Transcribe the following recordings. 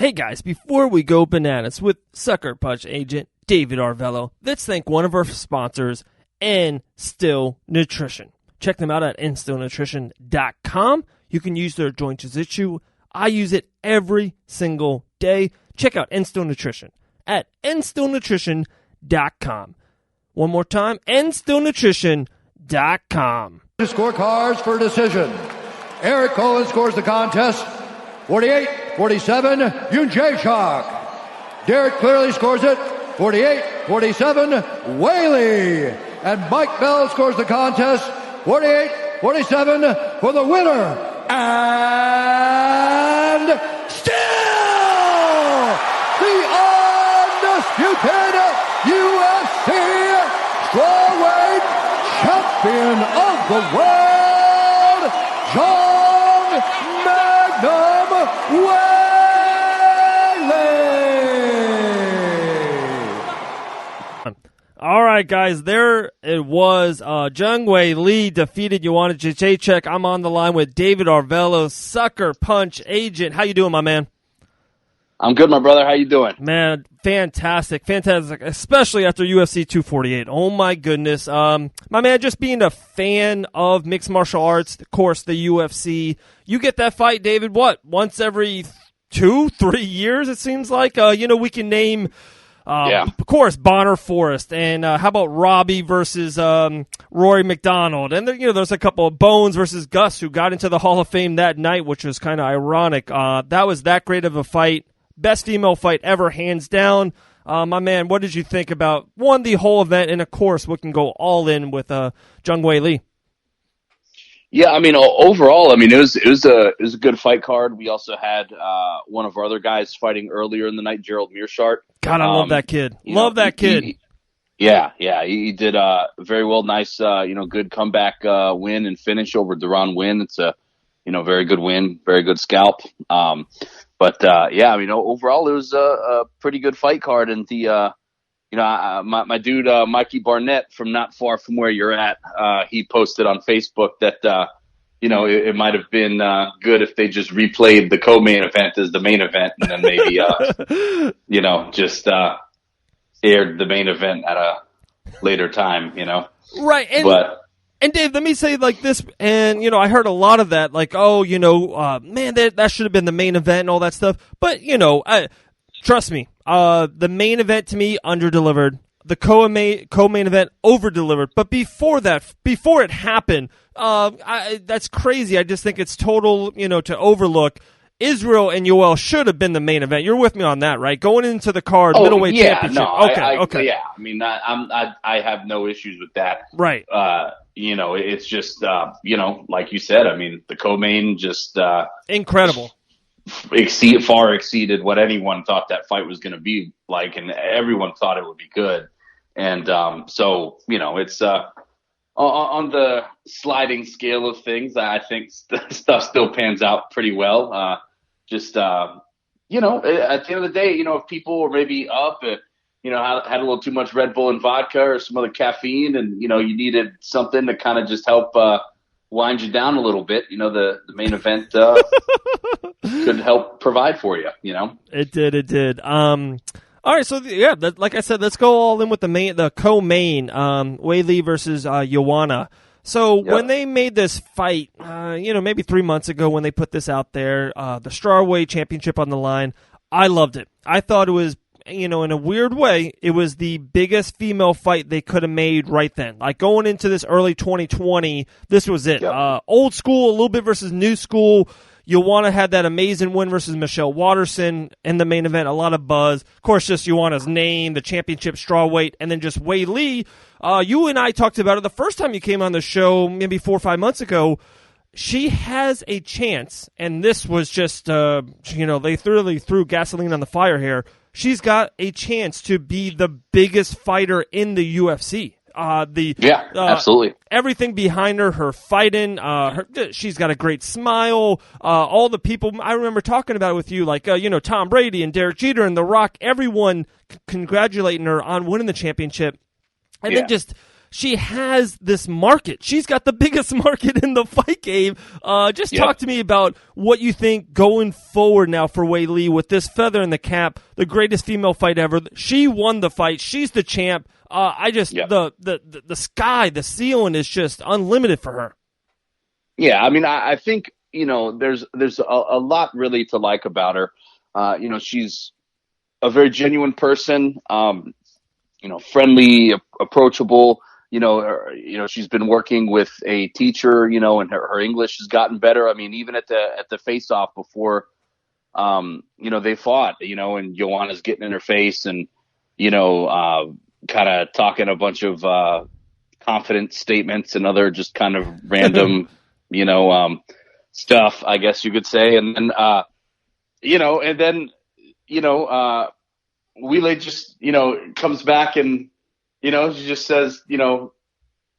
Hey guys, before we go bananas with Suckerpunch agent David Arvelo, let's thank one of our sponsors, N-Still Nutrition. Check them out at nstillnutrition.com. You can use their joint jiu-jitsu. I use it every single day. Check out N-Still Nutrition at nstillnutrition.com. One more time, nstillnutrition.com. Scorecards for decision. Eric Cohen scores the contest 48-47, Yoon Jae-Shock. Derek clearly scores it 48-47, Weili. And Mike Bell scores the contest 48-47 for the winner. And still the undisputed UFC strawweight champion of the world, John Magnum Weili. All right, guys, there it was. Zhang Weili defeated Joanna Jędrzejczyk. I'm on the line with David Arvelo, Suckerpunch agent. How you doing, my man? I'm good, my brother. How you doing? Man, fantastic, especially after UFC 248. Oh, my goodness. My man, just being a fan of mixed martial arts, of course, the UFC, you get that fight, David, what, once every 2-3 years, it seems like? We can name... Of course, Bonner Forrest, and how about Robbie versus Rory McDonald? And there's a couple of Bones versus Gus who got into the Hall of Fame that night, which was kind of ironic. That was that great of a fight. Best female fight ever, hands down. My man, what did you think about, one, the whole event, and of course, we can go all in with Zhang Weili? Yeah, I mean, overall, I mean, it was a good fight card. We also had one of our other guys fighting earlier in the night, Gerald Mearshart. God, I love that kid. That kid. He did very well. Nice, good comeback win and finish over Duran Win. It's a, very good win, very good scalp. Overall, it was a pretty good fight card. And the, my dude, Mikey Barnett, from not far from where you're at, he posted on Facebook that, it might have been good if they just replayed the co-main event as the main event, and then maybe, just aired the main event at a later time, Right. And Dave, let me say like this, and, I heard a lot of that, like, man, that should have been the main event and all that stuff. But, trust me, the main event to me underdelivered. The co-main event over-delivered. But before it happened, that's crazy. I just think it's total, to overlook. Israel and Yoel should have been the main event. You're with me on that, right? Going into the card, middleweight championship. No, okay. Yeah, I mean, I have no issues with that. Right. It's just, like you said, I mean, the co-main just incredible. Far exceeded what anyone thought that fight was going to be like, and everyone thought it would be good. And it's on the sliding scale of things, I think stuff still pans out pretty well. At the end of the day, if people were maybe up, had a little too much Red Bull and vodka or some other caffeine, and you needed something to kind of just help wind you down a little bit, the main event could help provide for you, It did. All right, so like I said, let's go all in with the co-main, Weili versus Joanna. So when they made this fight, maybe 3 months ago when they put this out there, the strawweight championship on the line, I loved it. I thought it was, in a weird way, it was the biggest female fight they could have made right then. Like going into this early 2020, this was it. Yep. Old school, a little bit versus new school. Joanna had that amazing win versus Michelle Waterson in the main event. A lot of buzz. Of course, just Joanna's name, the championship strawweight, and then just Weili. You and I talked about it the first time you came on the show, maybe 4 or 5 months ago. She has a chance, and this was just, they literally threw gasoline on the fire here. She's got a chance to be the biggest fighter in the UFC. Absolutely. Everything behind her fighting, she's got a great smile. All the people, I remember talking about it with you, like, Tom Brady and Derek Jeter and The Rock, everyone congratulating her on winning the championship. And then just she has this market. She's got the biggest market in the fight game. Just talk to me about what you think going forward now for Weili with this feather in the cap, the greatest female fight ever. She won the fight. She's the champ. The sky, the ceiling is just unlimited for her. Yeah, I mean, I think, there's a lot really to like about her. She's a very genuine person, friendly, approachable. She's been working with a teacher, and her English has gotten better. I mean, even at the face-off before, they fought, and Joanna's getting in her face and, kind of talking a bunch of confident statements and other just kind of random, stuff, I guess you could say. And then, Weili just, comes back and, she just says,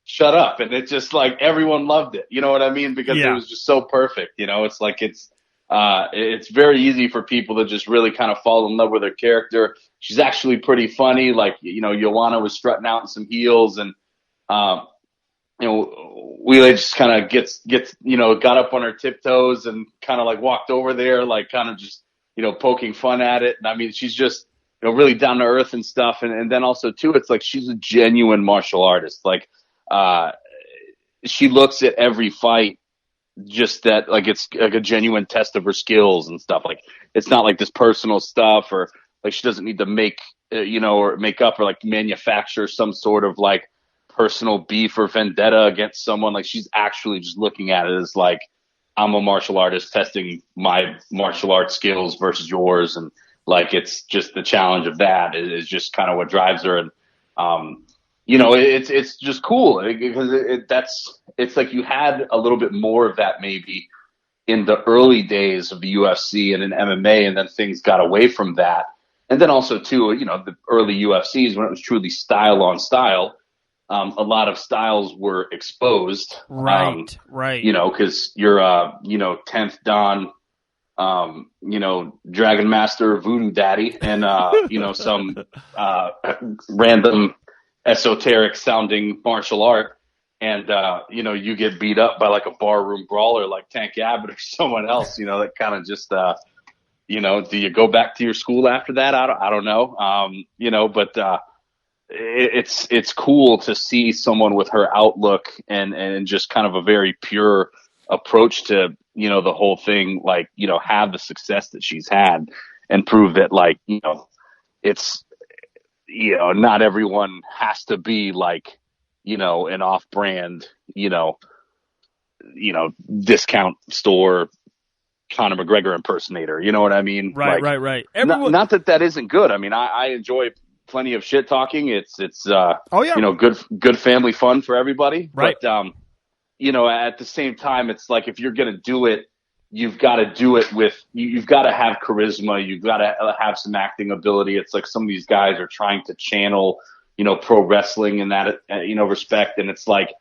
shut up. And it's just like everyone loved it. You know what I mean? Because it was just so perfect. It's like it's very easy for people to just really kind of fall in love with her character. She's actually pretty funny. Like, Joanna was strutting out in some heels and, Weili just kind of gets, got up on her tiptoes and kind of like walked over there, like kind of just, poking fun at it. And I mean, she's just, really down to earth and stuff. And then also too, it's like, she's a genuine martial artist. Like, she looks at every fight just that, like, it's like a genuine test of her skills and stuff. Like, it's not like this personal stuff or like she doesn't need to make, or make up or like manufacture some sort of like personal beef or vendetta against someone. Like, she's actually just looking at it as like, I'm a martial artist testing my martial arts skills versus yours. And like, it's just the challenge of that is just kind of what drives her. And, it's just cool because it's like you had a little bit more of that maybe in the early days of the UFC and in MMA, and then things got away from that. And then also too, the early UFCs when it was truly style on style, a lot of styles were exposed. Right. Because you're, 10th Dan, Dragon Master, Voodoo Daddy, and, some random esoteric sounding martial art. And, you get beat up by like a barroom brawler like Tank Abbott or someone else, that kind of just, do you go back to your school after that? I don't know. But it's cool to see someone with her outlook and just kind of a very pure approach to, the whole thing, like, have the success that she's had and prove that, like, it's, not everyone has to be like, an off-brand, discount store Conor McGregor impersonator. You know what I mean? Right. Not that isn't good. I mean, I enjoy plenty of shit talking. It's good family fun for everybody. Right. But, at the same time, it's like, if you're going to do it, you've got to do it you've got to have charisma. You've got to have some acting ability. It's like some of these guys are trying to channel, pro wrestling in that, respect. And it's like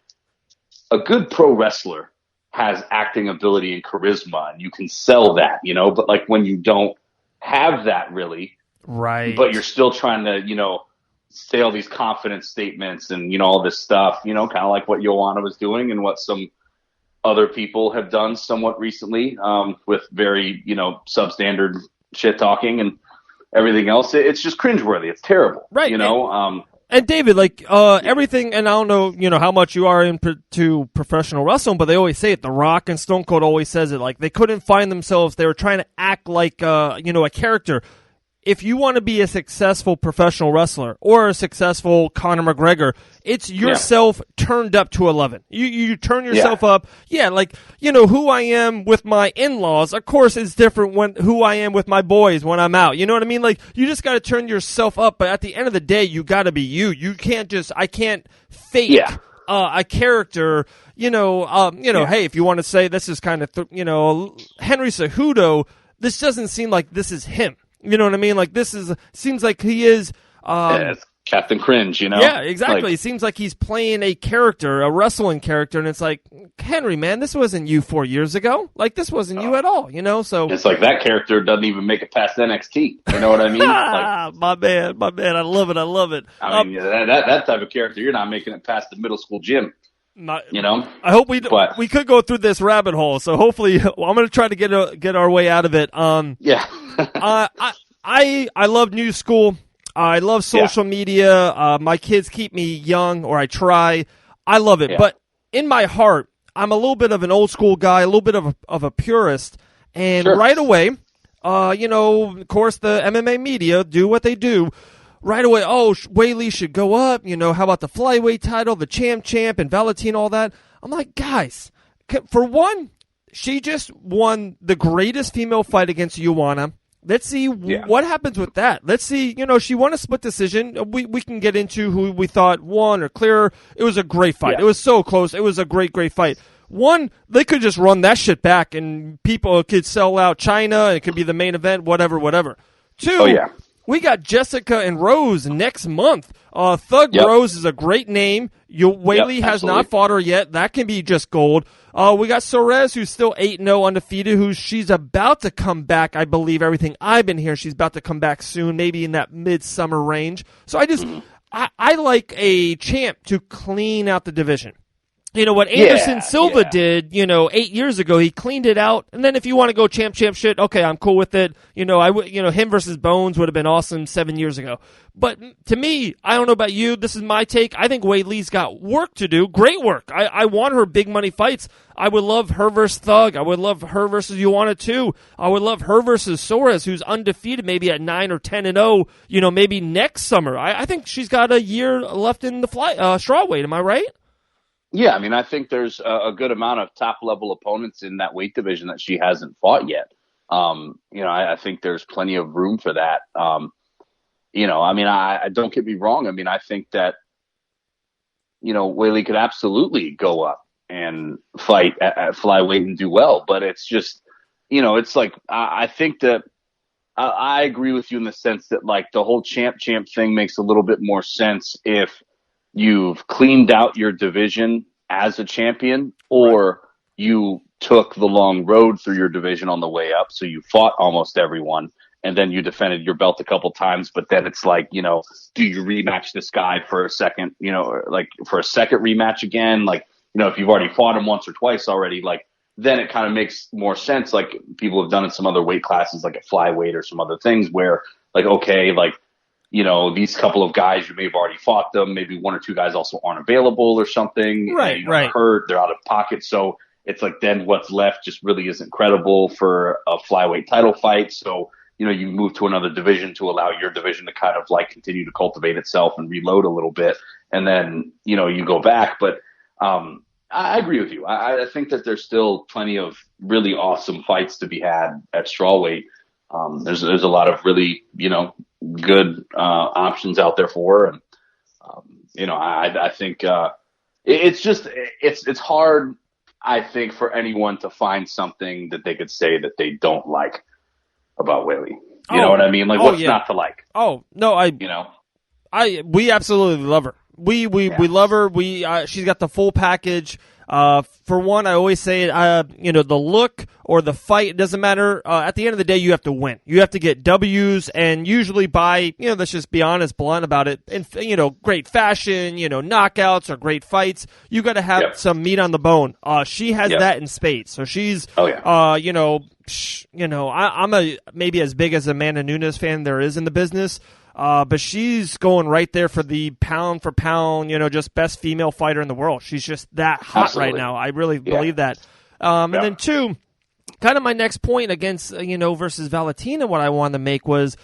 a good pro wrestler has acting ability and charisma, and you can sell that, but like when you don't have that really, right, but you're still trying to, say all these confident statements and, all this stuff, kind of like what Joanna was doing and what some other people have done somewhat recently, with very, substandard shit talking and everything else. It's just cringeworthy. It's terrible. Right. And David, like, everything, and I don't know, how much you are into professional wrestling, but they always say it. The Rock and Stone Cold always says it. Like, they couldn't find themselves. They were trying to act like, a character. If you want to be a successful professional wrestler or a successful Conor McGregor, it's yourself turned up to 11. You turn yourself up. Yeah, like, who I am with my in-laws, of course, is different when who I am with my boys when I'm out. You know what I mean? Like, you just got to turn yourself up, but at the end of the day, you got to be you. You can't I can't fake a character. Hey, if you want to say this is kind of, Henry Cejudo, this doesn't seem like this is him. You know what I mean? Like, seems like he is, Captain Cringe, Yeah, exactly. It seems like he's playing a character, a wrestling character, and it's like, Henry, man, this wasn't you 4 years ago. Like, this wasn't you at all, So it's like that character doesn't even make it past NXT. You know what I mean? My man, I love it. I mean, that type of character, you're not making it past the middle school gym. I hope we could go through this rabbit hole. So hopefully, I'm going to try to get our way out of it. Yeah. I love new school. I love social media. My kids keep me young, or I try. I love it. Yeah. But in my heart, I'm a little bit of an old school guy, a little bit of a purist. And right away, of course, the MMA media do what they do. Right away, Weili should go up. How about the flyweight title, the champ, and Valentina, all that? I'm like, guys, for one, she just won the greatest female fight against Joanna. Let's see what happens with that. Let's see, she won a split decision. We can get into who we thought won or clearer. It was a great fight. Yeah. It was so close. It was a great fight. One, they could just run that shit back and people could sell out China and it could be the main event, whatever. Two, we got Jessica and Rose next month. Thug Rose is a great name. Weili has not fought her yet. That can be just gold. We got Soares, who's still 8-0 undefeated, she's about to come back. I believe everything I've been hearing, she's about to come back soon, maybe in that midsummer range. So I like a champ to clean out the division. What Anderson Silva did, 8 years ago, he cleaned it out. And then if you want to go champ shit, okay, I'm cool with it. Him versus Bones would have been awesome 7 years ago. But to me, I don't know about you. This is my take. I think Weili's got work to do. Great work. I want her big money fights. I would love her versus Thug. I would love her versus Joanna too. I would love her versus Soares, who's undefeated, maybe at 9 or 10-0. Maybe next summer. I think she's got a year left in the strawweight. Am I right? Yeah, I mean, I think there's a good amount of top-level opponents in that weight division that she hasn't fought yet. I think there's plenty of room for that. I don't get me wrong. I mean, I think that, Weili could absolutely go up and fight at flyweight and do well. But it's just, it's like I think that I agree with you in the sense that, like, the whole champ thing makes a little bit more sense if you've cleaned out your division as a champion, or you took the long road through your division on the way up. So you fought almost everyone and then you defended your belt a couple times, but then it's like, do you rematch this guy for a second, for a second rematch again? Like, if you've already fought him once or twice already, like, then it kind of makes more sense. Like people have done in some other weight classes, like a flyweight or some other things where, like, okay, like, these couple of guys, you may have already fought them. Maybe one or two guys also aren't available or something. Right. Hurt, they're out of pocket. So it's like then what's left just really isn't credible for a flyweight title fight. So, you move to another division to allow your division to kind of like continue to cultivate itself and reload a little bit. And then, you go back. But I agree with you. I think that there's still plenty of really awesome fights to be had at strawweight. There's a lot of really, good options out there for her. And, I think it's hard, I think, for anyone to find something that they could say that they don't like about Weili. You know what I mean? Like, what's not to like? Oh, no, we absolutely love her. We love her. She's got the full package. For one, I always say, the look or the fight, it doesn't matter. At the end of the day, you have to win. You have to get W's, and usually by, let's just be honest, blunt about it, in, great fashion, knockouts or great fights. You got to have some meat on the bone. She has that in spades. So she's, I'm maybe as big as Amanda Nunes fan there is in the business. But she's going right there for the pound for pound, just best female fighter in the world. She's just that hot right now. I really believe that. And then two, kind of my next point against, versus Valentina, what I wanted to make was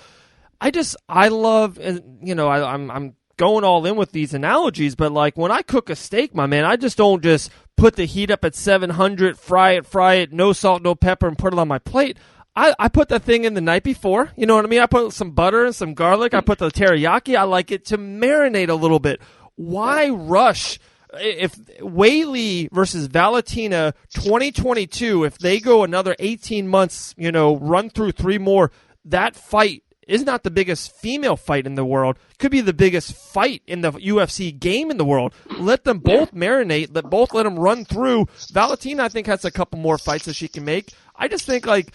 I love, I'm going all in with these analogies, but like when I cook a steak, my man, I just don't just put the heat up at 700, fry it, no salt, no pepper, and put it on my plate. I put that thing in the night before. You know what I mean? I put some butter and some garlic. I put the teriyaki. I like it to marinate a little bit. Why rush? If Weili versus Valentina 2022, if they go another 18 months, run through 3 more, that fight is not the biggest female fight in the world. Could be the biggest fight in the UFC game in the world. Let them both marinate. Let them run through. Valentina, I think, has a couple more fights that she can make. I just think, like,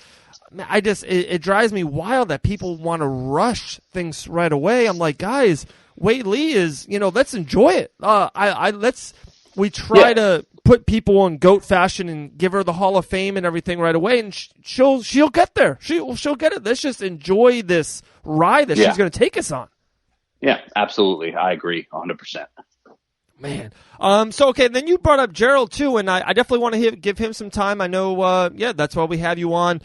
it drives me wild that people want to rush things right away. I'm like, guys, Weili is, let's enjoy it. We try to put people in GOAT fashion and give her the Hall of Fame and everything right away, and she'll get there. She'll get it. Let's just enjoy this ride that she's going to take us on. Yeah, absolutely. I agree 100%. Man. So, okay, then you brought up Gerald, too, and I definitely want to give him some time. I know, that's why we have you on.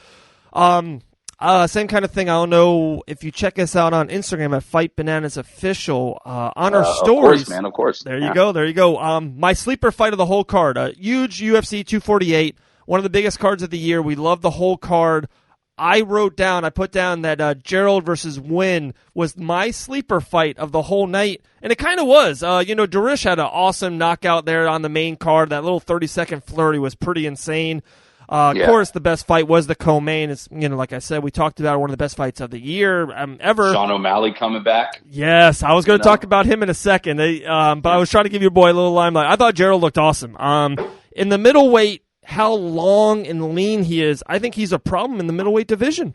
Same kind of thing. I don't know if you check us out on Instagram at Fight Bananas Official, on our stories. Of course, man, of course. There you go. My sleeper fight of the whole card, a huge UFC 248, one of the biggest cards of the year. We love the whole card. I put down that Gerald versus Nguyen was my sleeper fight of the whole night, and it kind of was. Darish had an awesome knockout there on the main card. That little 30-second flurry was pretty insane. Of course, the best fight was the co-main. It's, like I said, we talked about one of the best fights of the year ever. Sean O'Malley coming back. Yes, I was going to talk about him in a second, but I was trying to give your boy a little limelight. I thought Gerald looked awesome. In the middleweight, how long and lean he is, I think he's a problem in the middleweight division.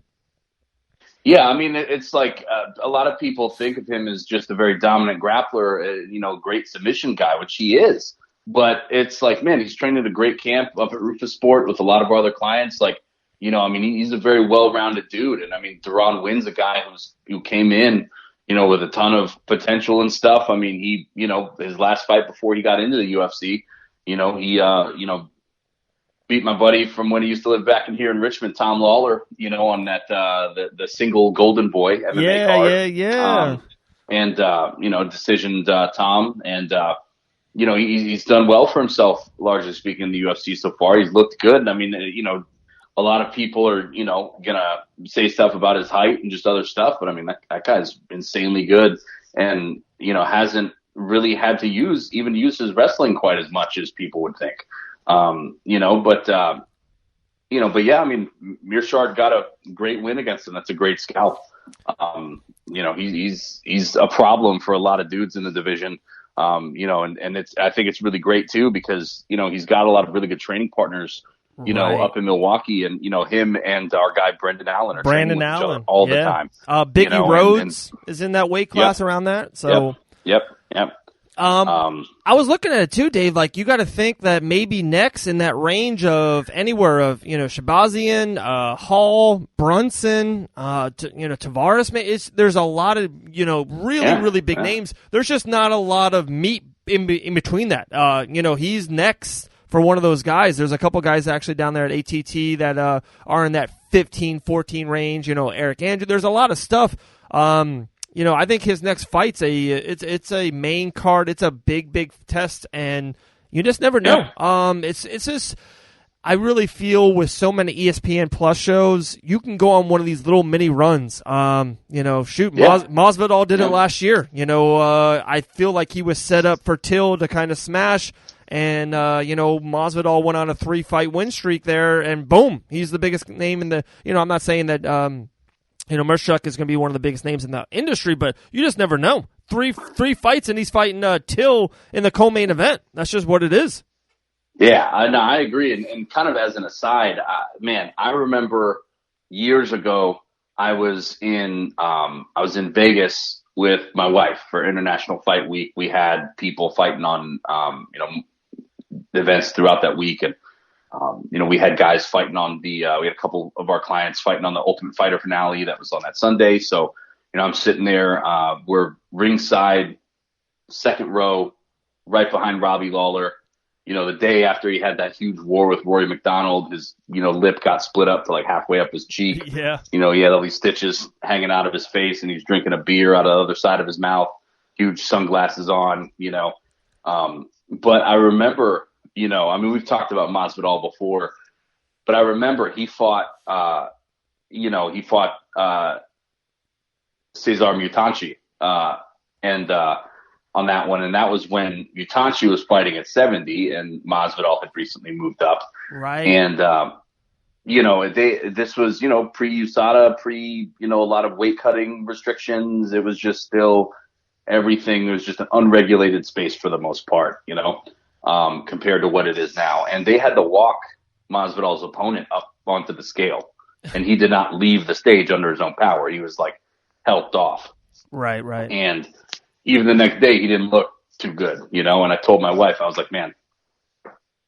Yeah, I mean, it's like a lot of people think of him as just a very dominant grappler, great submission guy, which he is. But it's like, man, he's trained at a great camp up at Rufus Sport with a lot of our other clients. Like, he's a very well-rounded dude. And, I mean, Deron Wynn's a guy who came in, with a ton of potential and stuff. I mean, he, his last fight before he got into the UFC, he beat my buddy from when he used to live back in here in Richmond, Tom Lawler, on that the single Golden Boy MMA card. Yeah. Decisioned Tom. And, he's done well for himself, largely speaking, in the UFC so far. He's looked good. I mean, a lot of people are, going to say stuff about his height and just other stuff. But, I mean, that guy's insanely good and, hasn't really had to use his wrestling quite as much as people would think. But yeah, I mean, Mearshart got a great win against him. That's a great scalp. He's a problem for a lot of dudes in the division. And I think it's really great too, because, he's got a lot of really good training partners, up in Milwaukee, and, him and our guy, Brendan Allen are training with each other all the time. Biggie Rhodes is in that weight class around that. So, Yep. I was looking at it too, Dave. Like, you got to think that maybe next in that range of anywhere of, Shabazian, Hall, Brunson, Tavares. There's a lot of, really big names. There's just not a lot of meat in between that. He's next for one of those guys. There's a couple guys actually down there at ATT that are in that 15-14 range. Eric Andrew. There's a lot of stuff. I think his next fight's it's a main card. It's a big test, and you just never know. It's just, I really feel with so many ESPN Plus shows, you can go on one of these little mini runs. Masvidal did it last year. I feel like he was set up for Till to kind of smash, and Masvidal went on a 3-fight win streak there, and boom, he's the biggest name in the. I'm not saying that. Mearshart is going to be one of the biggest names in the industry, but you just never know. Three fights, and he's fighting Till in the co-main event. That's just what it is. Yeah, I agree. And kind of as an aside, I remember years ago I was in Vegas with my wife for International Fight Week. We had people fighting on events throughout that week, and we had guys fighting on we had a couple of our clients fighting on the Ultimate Fighter finale that was on that Sunday. So, I'm sitting there, we're ringside, second row, right behind Robbie Lawler. The day after he had that huge war with Rory McDonald, his, lip got split up to like halfway up his cheek. Yeah. He had all these stitches hanging out of his face, and he's drinking a beer out of the other side of his mouth, huge sunglasses on, but I remember, we've talked about Masvidal before, but I remember he fought Cesar Mutanchi, on that one. And that was when Mutanchi was fighting at 70 and Masvidal had recently moved up. Right. And, this was, pre-USADA, a lot of weight cutting restrictions. It was just still everything. It was just an unregulated space for the most part, compared to what it is now. And they had to walk Masvidal's opponent up onto the scale, and he did not leave the stage under his own power. He was like helped off. Right. And even the next day, he didn't look too good, and I told my wife, I was like, man,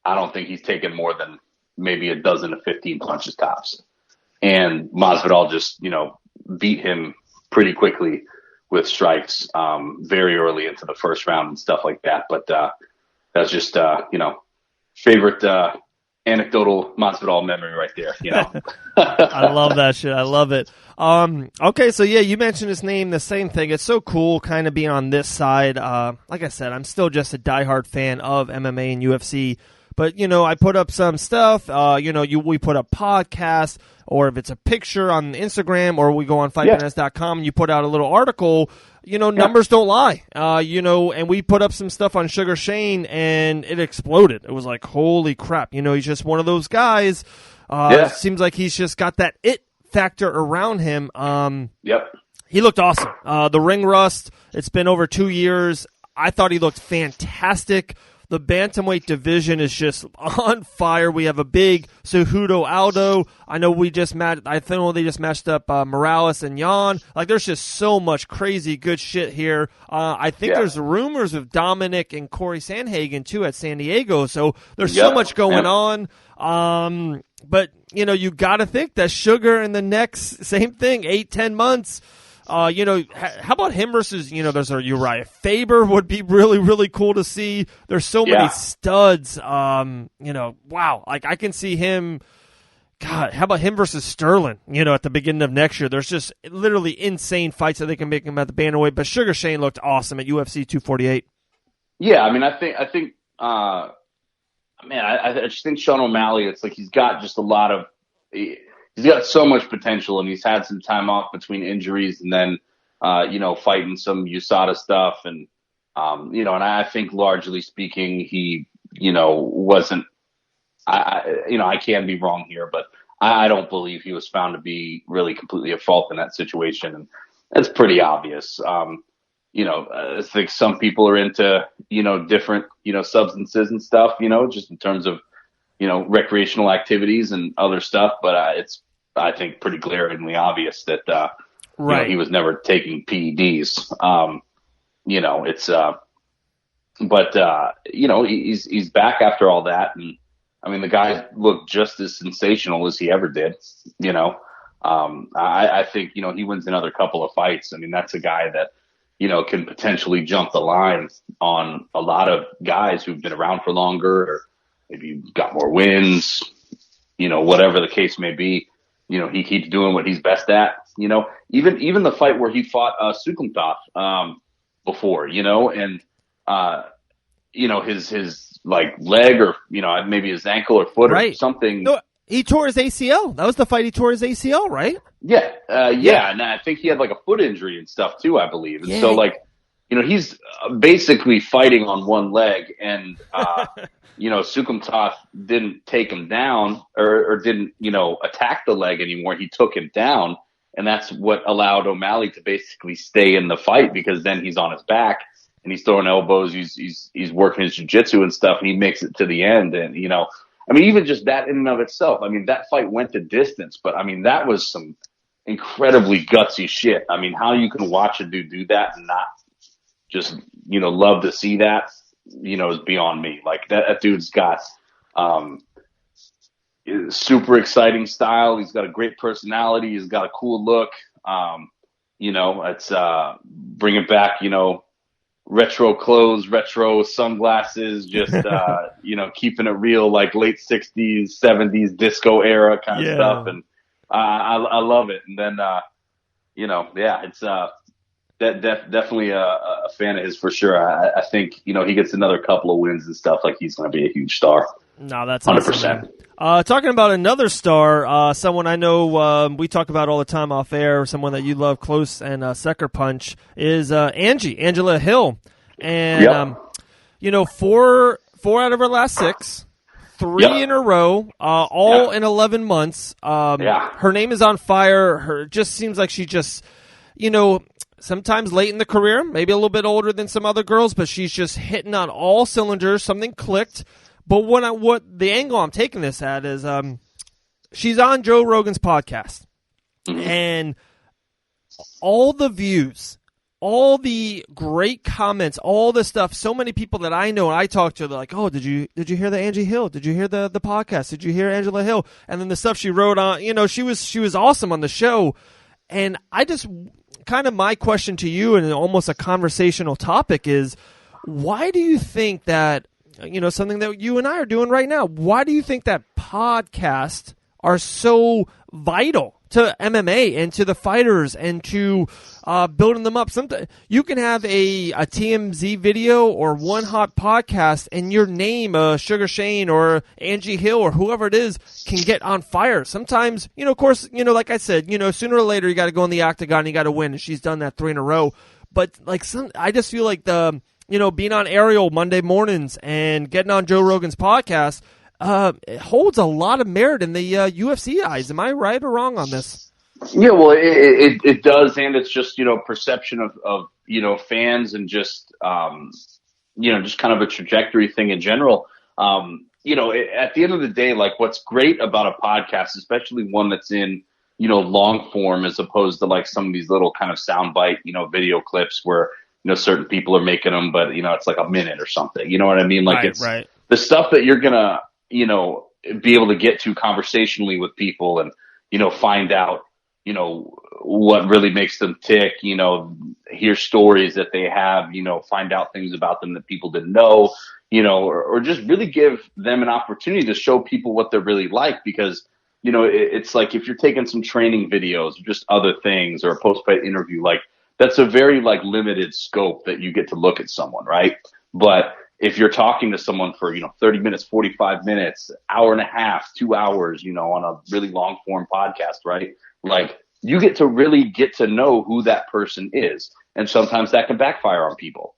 I don't think he's taken more than maybe a dozen to 15 punches tops. And Masvidal just, beat him pretty quickly with strikes very early into the first round and stuff like that. But that's just, favorite anecdotal Masvidal memory right there, I love that shit. I love it. Okay, so yeah, you mentioned his name, the same thing. It's so cool kind of being on this side. Like I said, I'm still just a diehard fan of MMA and UFC. But, I put up some stuff, we put up podcasts, or if it's a picture on Instagram, or we go on fightfitness.com and you put out a little article, numbers don't lie. And we put up some stuff on Sugar Shane and it exploded. It was like, holy crap. He's just one of those guys. It seems like he's just got that it factor around him. He looked awesome. The ring rust, it's been over 2 years. I thought he looked fantastic. The bantamweight division is just on fire. We have a big Cejudo Aldo. I know they just matched up Morales and Jan. Like, there's just so much crazy good shit here. I think there's rumors of Dominic and Corey Sandhagen too at San Diego. So there's so much going on. But you got to think that Sugar in the next same thing, 8-10 months. How about him versus, there's a Uriah Faber would be really, really cool to see. There's so many studs. Wow. Like, I can see him. God, how about him versus Sterling, at the beginning of next year? There's just literally insane fights that they can make him at the bantamweight. But Sugar Shane looked awesome at UFC 248. Yeah, I mean, I just think Sean O'Malley, it's like he's got just a lot of he's got so much potential, and he's had some time off between injuries and then, fighting some USADA stuff. And, and I think largely speaking, he, wasn't, I can be wrong here, but I don't believe he was found to be really completely at fault in that situation. And that's pretty obvious. I think some people are into, different, substances and stuff, just in terms of, recreational activities and other stuff. But it's, I think, pretty glaringly obvious that, he was never taking PEDs. He's back after all that. And I mean, the guy looked just as sensational as he ever did, I think, he wins another couple of fights. I mean, that's a guy that, can potentially jump the line on a lot of guys who've been around for longer, or maybe got more wins, whatever the case may be. He keeps doing what he's best at, even the fight where he fought Suckerpunch before, and his like leg, or maybe his ankle or foot or something. No, he tore his ACL. That was the fight he tore his ACL, right? Yeah. And I think he had like a foot injury and stuff too, I believe. And so he's basically fighting on one leg, and Suckerpunch didn't take him down or didn't, attack the leg anymore. He took him down, and that's what allowed O'Malley to basically stay in the fight, because then he's on his back and he's throwing elbows. He's working his jiu-jitsu and stuff, and he makes it to the end. And, even just that in and of itself, that fight went the distance, but that was some incredibly gutsy shit. How you can watch a dude do that and not just, love to see that, is beyond me. Like, that dude's got super exciting style. He's got a great personality. He's got a cool look. It's bringing back, retro clothes, retro sunglasses, just, keeping it real, like late 60s, 70s disco era kind of stuff. And I love it. And then, it's definitely a fan of his for sure. I think, he gets another couple of wins and stuff, like he's going to be a huge star. No, that's 100%. Awesome. Talking about another star, someone I know we talk about all the time off air, someone that you love close, and Suckerpunch, is Angela Hill. And, 4 out of her last 6, 3 in a row, all in 11 months. Her name is on fire. Her just seems like she just, sometimes late in the career, maybe a little bit older than some other girls, but she's just hitting on all cylinders. Something clicked. But what the angle I'm taking this at is she's on Joe Rogan's podcast. And all the views, all the great comments, all the stuff, so many people that I know and I talk to, they're like, oh, did you hear the Angie Hill? Did you hear the podcast? Did you hear Angela Hill? And then the stuff she wrote on, she was awesome on the show. And I just kind of, my question to you, and almost a conversational topic, is why do you think that, something that you and I are doing right now, why do you think that podcasts are so vital to MMA and to the fighters and to building them up? Sometimes you can have a TMZ video or one hot podcast, and your name, Sugar Shane or Angie Hill or whoever it is, can get on fire. Sometimes, of course, like I said, sooner or later you got to go in the octagon, you got to win, and she's done that 3 in a row. But I just feel like being on Ariel Monday mornings and getting on Joe Rogan's podcast, it holds a lot of merit in the UFC eyes. Am I right or wrong on this? Yeah, well, it does, and it's just perception of fans and just just kind of a trajectory thing in general. At the end of the day, like, what's great about a podcast, especially one that's in long form, as opposed to like some of these little kind of soundbite video clips where certain people are making them, but it's like a minute or something. You know what I mean? Like, it's the stuff that you're gonna be able to get to conversationally with people and, find out, what really makes them tick, hear stories that they have, find out things about them that people didn't know, or just really give them an opportunity to show people what they're really like. Because, it's like, if you're taking some training videos or just other things or a post-fight interview, like, that's a very like limited scope that you get to look at someone. Right. But if you're talking to someone for, 30 minutes, 45 minutes, hour and a half, 2 hours, on a really long form podcast, right? Like, you get to really get to know who that person is. And sometimes that can backfire on people.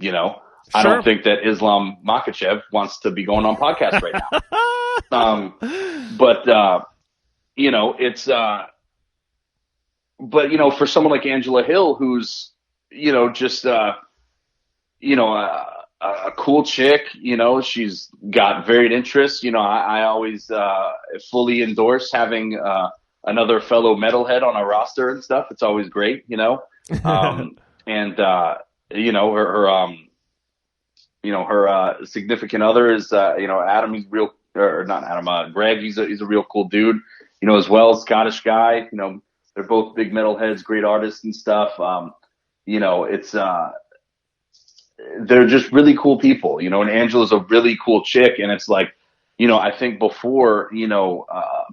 I don't think that Islam Makhachev wants to be going on podcast right now. It's, but, for someone like Angela Hill, who's, just, a cool chick, she's got varied interests. I always fully endorse having another fellow metalhead on our roster and stuff. It's always great, her significant other is, Adam. He's real, or not Adam, Greg. He's a real cool dude, as well. Scottish guy. They're both big metalheads, great artists and stuff. It's they're just really cool people, and Angela's a really cool chick. And it's like, I think before,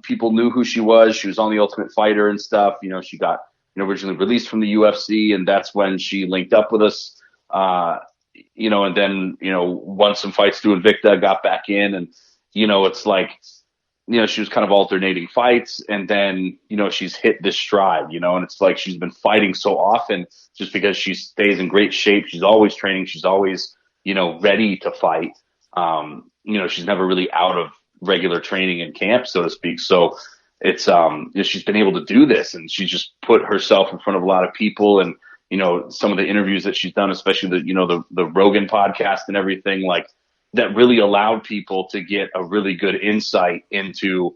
people knew who she was. She was on The Ultimate Fighter and stuff. She got, originally released from the UFC, and that's when she linked up with us. And then, won some fights through Invicta, got back in, and, it's like, she was kind of alternating fights, and then, she's hit this stride, and it's like she's been fighting so often just because she stays in great shape. She's always training. She's always, ready to fight. She's never really out of regular training in camp, so to speak. So it's, she's been able to do this, and she just put herself in front of a lot of people. And, some of the interviews that she's done, especially the Rogan podcast and everything, like, that really allowed people to get a really good insight into,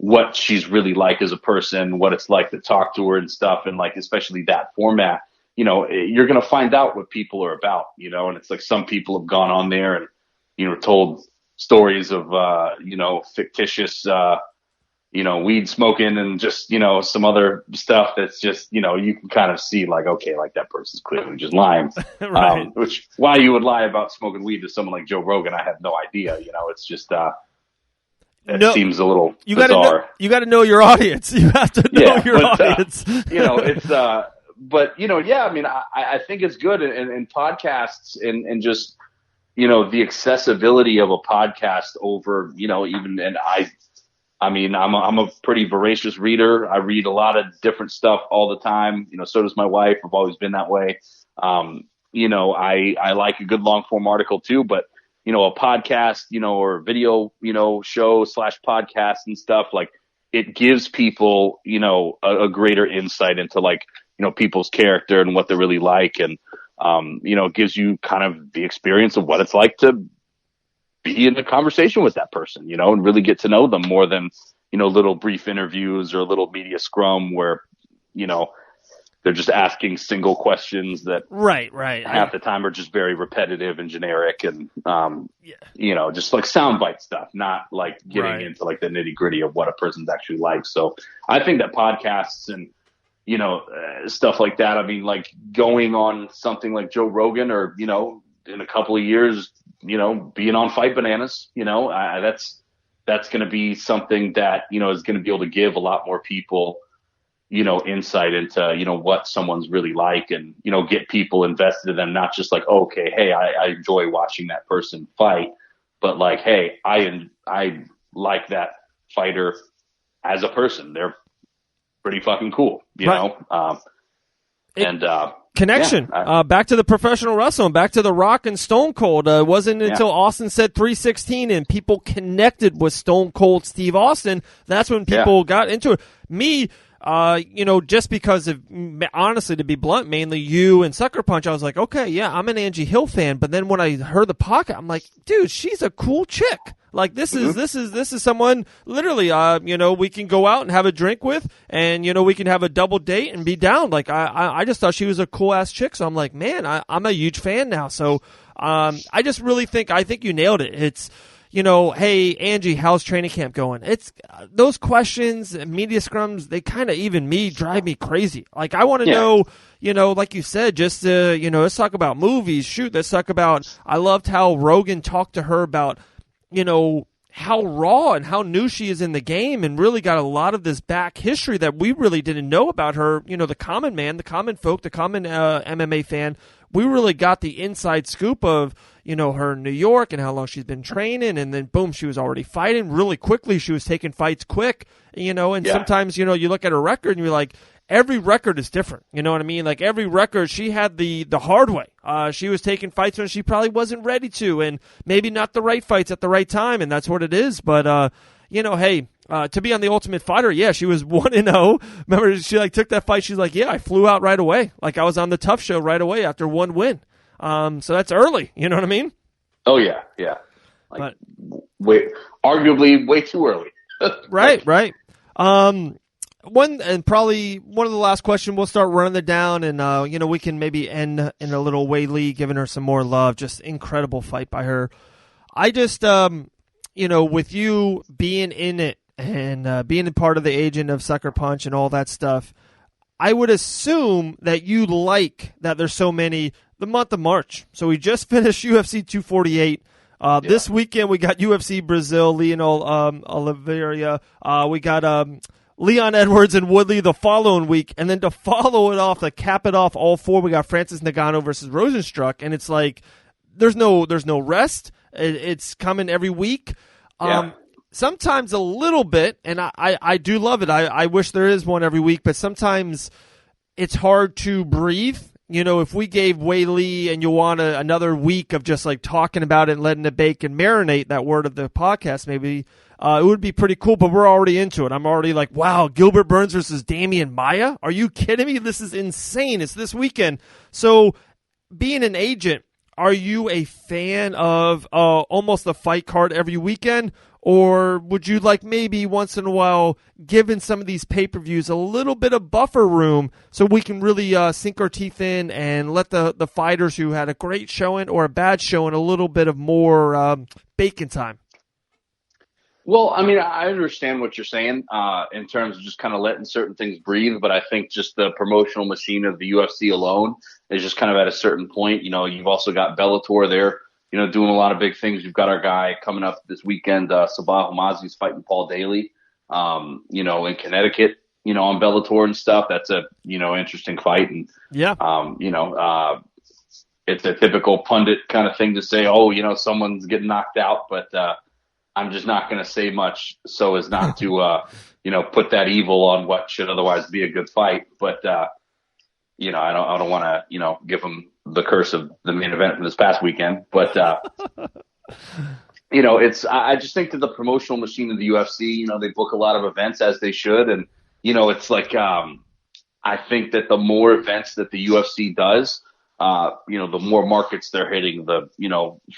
what she's really like as a person, what it's like to talk to her and stuff. And like, especially that format, you're going to find out what people are about, and it's like some people have gone on there and, told stories of, fictitious, weed smoking and just, some other stuff that's just, you can kind of see like, okay, like that person's clearly just lying. Right. Which, why you would lie about smoking weed to someone like Joe Rogan, I have no idea. It's just, it seems a little bizarre. You got to know your audience. You have to know your audience. It's, but I mean, I think it's good in podcasts and just, the accessibility of a podcast over, even, and I mean, I'm a pretty voracious reader. I read a lot of different stuff all the time. So does my wife. I've always been that way. I like a good long form article too, but a podcast, or video, show / podcast and stuff, like it gives people, a greater insight into like, people's character and what they're really like. And, it gives you kind of the experience of what it's like to be in a conversation with that person, and really get to know them more than, little brief interviews or a little media scrum where, they're just asking single questions that right. half the time are just very repetitive and generic and, just like soundbite stuff, not like getting into like the nitty gritty of what a person's actually like. So I think that podcasts and, stuff like that, I mean, like going on something like Joe Rogan or, in a couple of years, being on Fight Bananas, that's going to be something that, is going to be able to give a lot more people, insight into, what someone's really like and, get people invested in them, not just like, okay, hey, I enjoy watching that person fight, but like, hey, I like that fighter as a person. They're pretty fucking cool, you know? Connection. Back to the professional wrestling, back to The Rock and Stone Cold. It wasn't until Austin said 316 and people connected with Stone Cold Steve Austin. That's when people got into it. Me, just because of, honestly, to be blunt, mainly you and Suckerpunch, I was like, okay, yeah, I'm an Angie Hill fan. But then when I heard the podcast, I'm like, dude, she's a cool chick. Like this is someone literally, we can go out and have a drink with, and we can have a double date and be down. Like I just thought she was a cool ass chick. So I'm like, man, I'm a huge fan now. So I just really think you nailed it. It's hey Angie, how's training camp going? It's those questions, media scrums. They kind of drive me crazy. Like I want to know. Like you said, just let's talk about movies. Shoot, let's talk about. I loved how Rogan talked to her about. How raw and how new she is in the game and really got a lot of this back history that we really didn't know about her. The common man, the common folk, the common MMA fan, we really got the inside scoop of, her in New York and how long she's been training. And then boom, she was already fighting really quickly. She was taking fights quick, and sometimes, you look at her record and you're like, every record is different. You know what I mean? Like every record, she had the hard way. She was taking fights when she probably wasn't ready to, and maybe not the right fights at the right time, and that's what it is. But, hey, to be on the Ultimate Fighter, yeah, she was 1-0. Remember, she took that fight. She's like, yeah, I flew out right away. Like I was on the Tough Show right away after one win. So that's early. You know what I mean? Oh yeah, yeah. Arguably way too early. Right. Probably one of the last questions, we'll start running it down, and we can maybe end in a little Weili, giving her some more love. Just incredible fight by her. I just, with you being in it and being a part of the agent of Suckerpunch and all that stuff, I would assume that you like that there's so many the month of March. So we just finished UFC 248. This weekend we got UFC Brazil, Leonel Oliveira. We got Leon Edwards and Woodley the following week, and then to follow it off, to cap it off, all four, we got Francis Ngannou versus Rosenstruck, and it's like there's no rest. It's coming every week. Sometimes a little bit, and I do love it. I wish there is one every week, but sometimes it's hard to breathe. If we gave Weili and Joanna another week of just like talking about it and letting it bake and marinate, that word of the podcast, maybe it would be pretty cool, but we're already into it. I'm already like, wow, Gilbert Burns versus Damian Maia? Are you kidding me? This is insane. It's this weekend. So being an agent, are you a fan of almost a fight card every weekend? Or would you like maybe once in a while, given some of these pay-per-views, a little bit of buffer room so we can really sink our teeth in and let the fighters who had a great showing or a bad showing a little bit of more bacon time? Well, I mean, I understand what you're saying in terms of just kind of letting certain things breathe, but I think just the promotional machine of the UFC alone is just kind of at a certain point. You've also got Bellator there, doing a lot of big things. You've got our guy coming up this weekend, Sabah Hamazi's fighting Paul Daly, in Connecticut, on Bellator and stuff. That's a, interesting fight. And, it's a typical pundit kind of thing to say, someone's getting knocked out, but I'm just not going to say much so as not to, put that evil on what should otherwise be a good fight. But, I don't want to, give them the curse of the main event from this past weekend. But, I just think that the promotional machine of the UFC, they book a lot of events as they should. And, it's like, I think that the more events that the UFC does, the more markets they're hitting,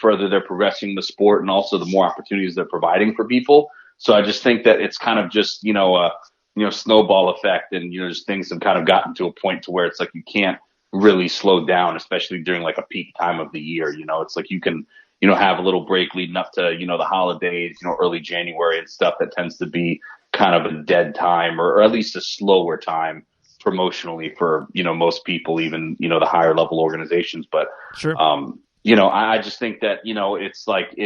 further they're progressing the sport, and also the more opportunities they're providing for people. So I just think that it's kind of just, snowball effect, and, just things have kind of gotten to a point to where it's like you can't really slow down, especially during like a peak time of the year. It's like you can, have a little break leading up to, the holidays, early January and stuff. That tends to be kind of a dead time, or at least a slower time promotionally for, most people, even, the higher level organizations. But, sure. I just think that, it's like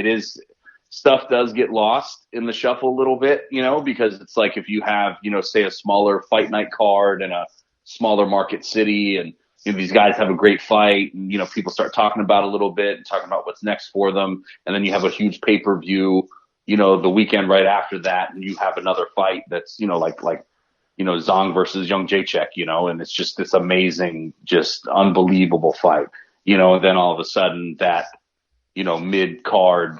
stuff does get lost in the shuffle a little bit, because it's like if you have, say a smaller fight night card in a smaller market city, and these guys have a great fight, and, people start talking about it a little bit and talking about what's next for them. And then you have a huge pay-per-view, the weekend right after that, and you have another fight that's, like Zhang versus Young Jacek, and it's just this amazing, just unbelievable fight, and then all of a sudden that, mid-card,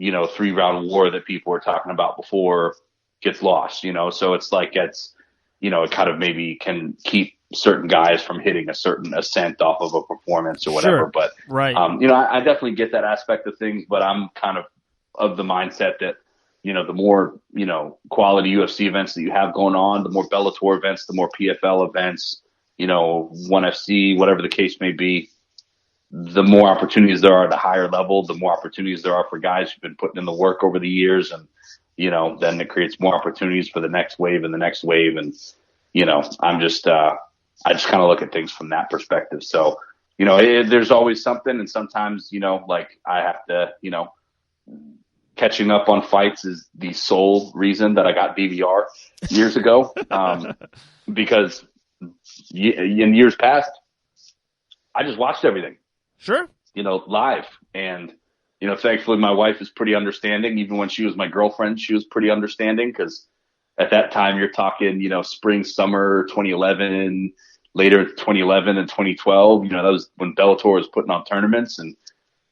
3-round war that people were talking about before gets lost, so it's like it kind of maybe can keep certain guys from hitting a certain ascent off of a performance or whatever. Sure. But, right. I definitely get that aspect of things, but I'm kind of the mindset that, the more, quality UFC events that you have going on, the more Bellator events, the more PFL events, 1FC, whatever the case may be, the more opportunities there are at a higher level, the more opportunities there are for guys who've been putting in the work over the years. And, then it creates more opportunities for the next wave and the next wave. And, I just kind of look at things from that perspective. So, there's always something. And sometimes, like I have to, catching up on fights is the sole reason that I got DVR years ago. Because in years past, I just watched everything. Sure. Live. And, thankfully my wife is pretty understanding. Even when she was my girlfriend, she was pretty understanding, because at that time you're talking, spring, summer 2011, later 2011 and 2012, that was when Bellator was putting on tournaments. And,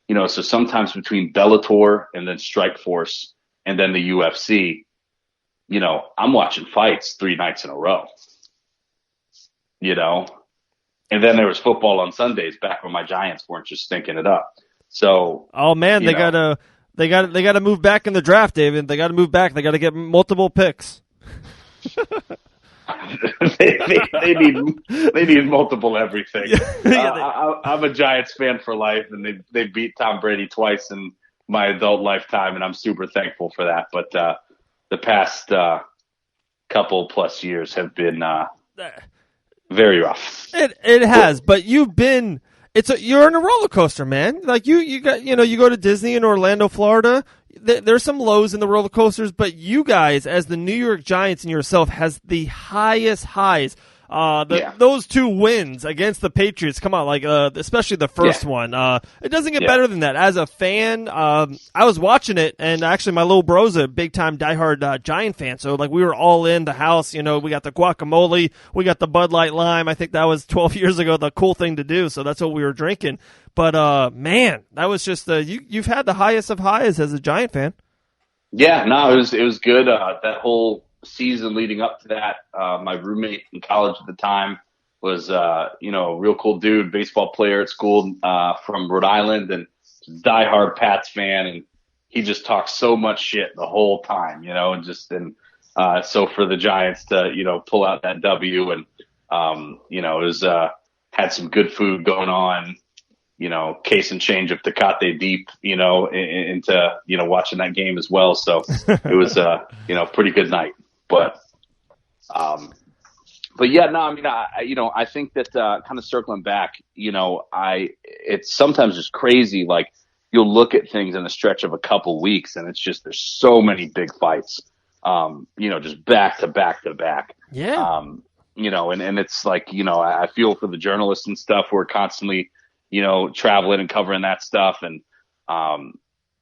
so sometimes between Bellator and then Strikeforce and then the UFC, I'm watching fights 3 nights in a row, and then there was football on Sundays back when my Giants weren't just stinking it up. So, oh man, they gotta move back in the draft, David. They gotta move back. They gotta get multiple picks. they need multiple everything. I'm a Giants fan for life, and they beat Tom Brady twice in my adult lifetime, and I'm super thankful for that. But the past couple plus years have been very rough. It has, but you're in a roller coaster, man. Like you got, you go to Disney in Orlando, Florida. There's some lows in the roller coasters, but you guys, as the New York Giants and yourself, has the highest highs. Those 2 wins against the Patriots, come on, like especially the first one. It doesn't get better than that. As a fan, I was watching it, and actually my little bro's a big time diehard Giant fan, so like we were all in the house. We got the guacamole, we got the Bud Light Lime. I think that was 12 years ago the cool thing to do, so that's what we were drinking. But man, that was just you've had the highest of highs as a Giant fan. Yeah, no, it was good. That whole season leading up to that, my roommate in college at the time was a real cool dude, baseball player at school from Rhode Island, and diehard Pats fan, and he just talked so much shit the whole time, so for the Giants to pull out that W, and it was had some good food going on, case and change of Tecate Deep, into watching that game as well. So it was pretty good night. But yeah, no, I mean, I think that, kind of circling back, it's sometimes just crazy. Like you'll look at things in a stretch of a couple weeks, and it's just, there's so many big fights, just back to back to back. Yeah. And it's like, I feel for the journalists and stuff who are constantly, traveling and covering that stuff. And,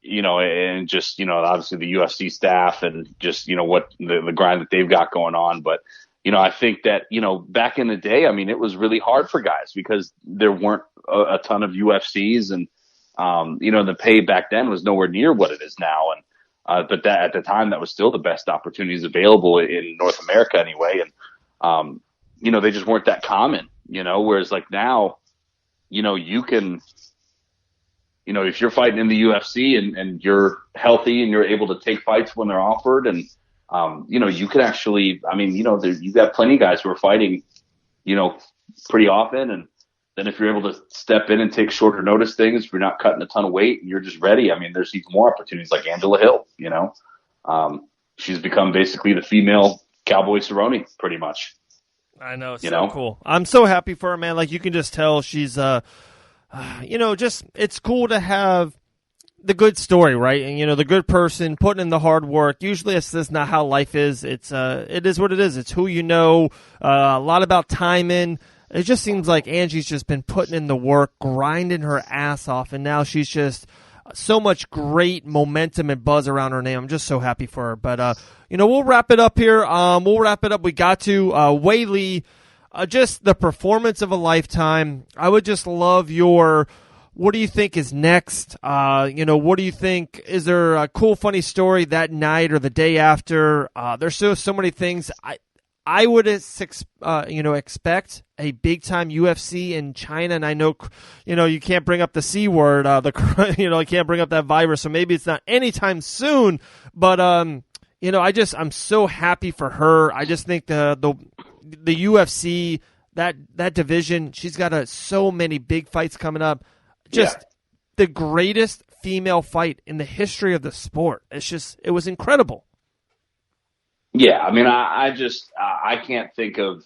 and just, obviously the UFC staff and just, what the grind that they've got going on. But, I think that, back in the day, I mean, it was really hard for guys because there weren't a ton of UFCs, and, The pay back then was nowhere near what it is now. But that at the time, that was still the best opportunities available in North America anyway. And, they just weren't that common, whereas like now, you can, if you're fighting in the UFC and you're healthy and you're able to take fights when they're offered and, you can actually, you've got plenty of guys who are fighting, pretty often. And then if you're able to step in and take shorter notice things, if you're not cutting a ton of weight and you're just ready, there's even more opportunities like Angela Hill, she's become basically the female Cowboy Cerrone pretty much. I know. It's so cool. I'm so happy for her, man. Like you can just tell she's, just it's cool to have the good story, right? And, the good person putting in the hard work. Usually it's just not how life is. It is what it is. It's who you know, a lot about timing. It just seems like Angie's just been putting in the work, grinding her ass off, and now she's just so much great momentum and buzz around her name. I'm just so happy for her. But, we'll wrap it up here. We got to Weili, just the performance of a lifetime. I would just love what do you think is next? What do you think? Is there a cool, funny story that night or the day after? There's so many things. I would expect a big time UFC in China, and I know, you can't bring up the C word, you can't bring up that virus, so maybe it's not anytime soon. But I'm so happy for her. I just think the UFC, that division, she's got so many big fights coming up. Just the greatest female fight in the history of the sport. It was incredible. Yeah, I can't think of.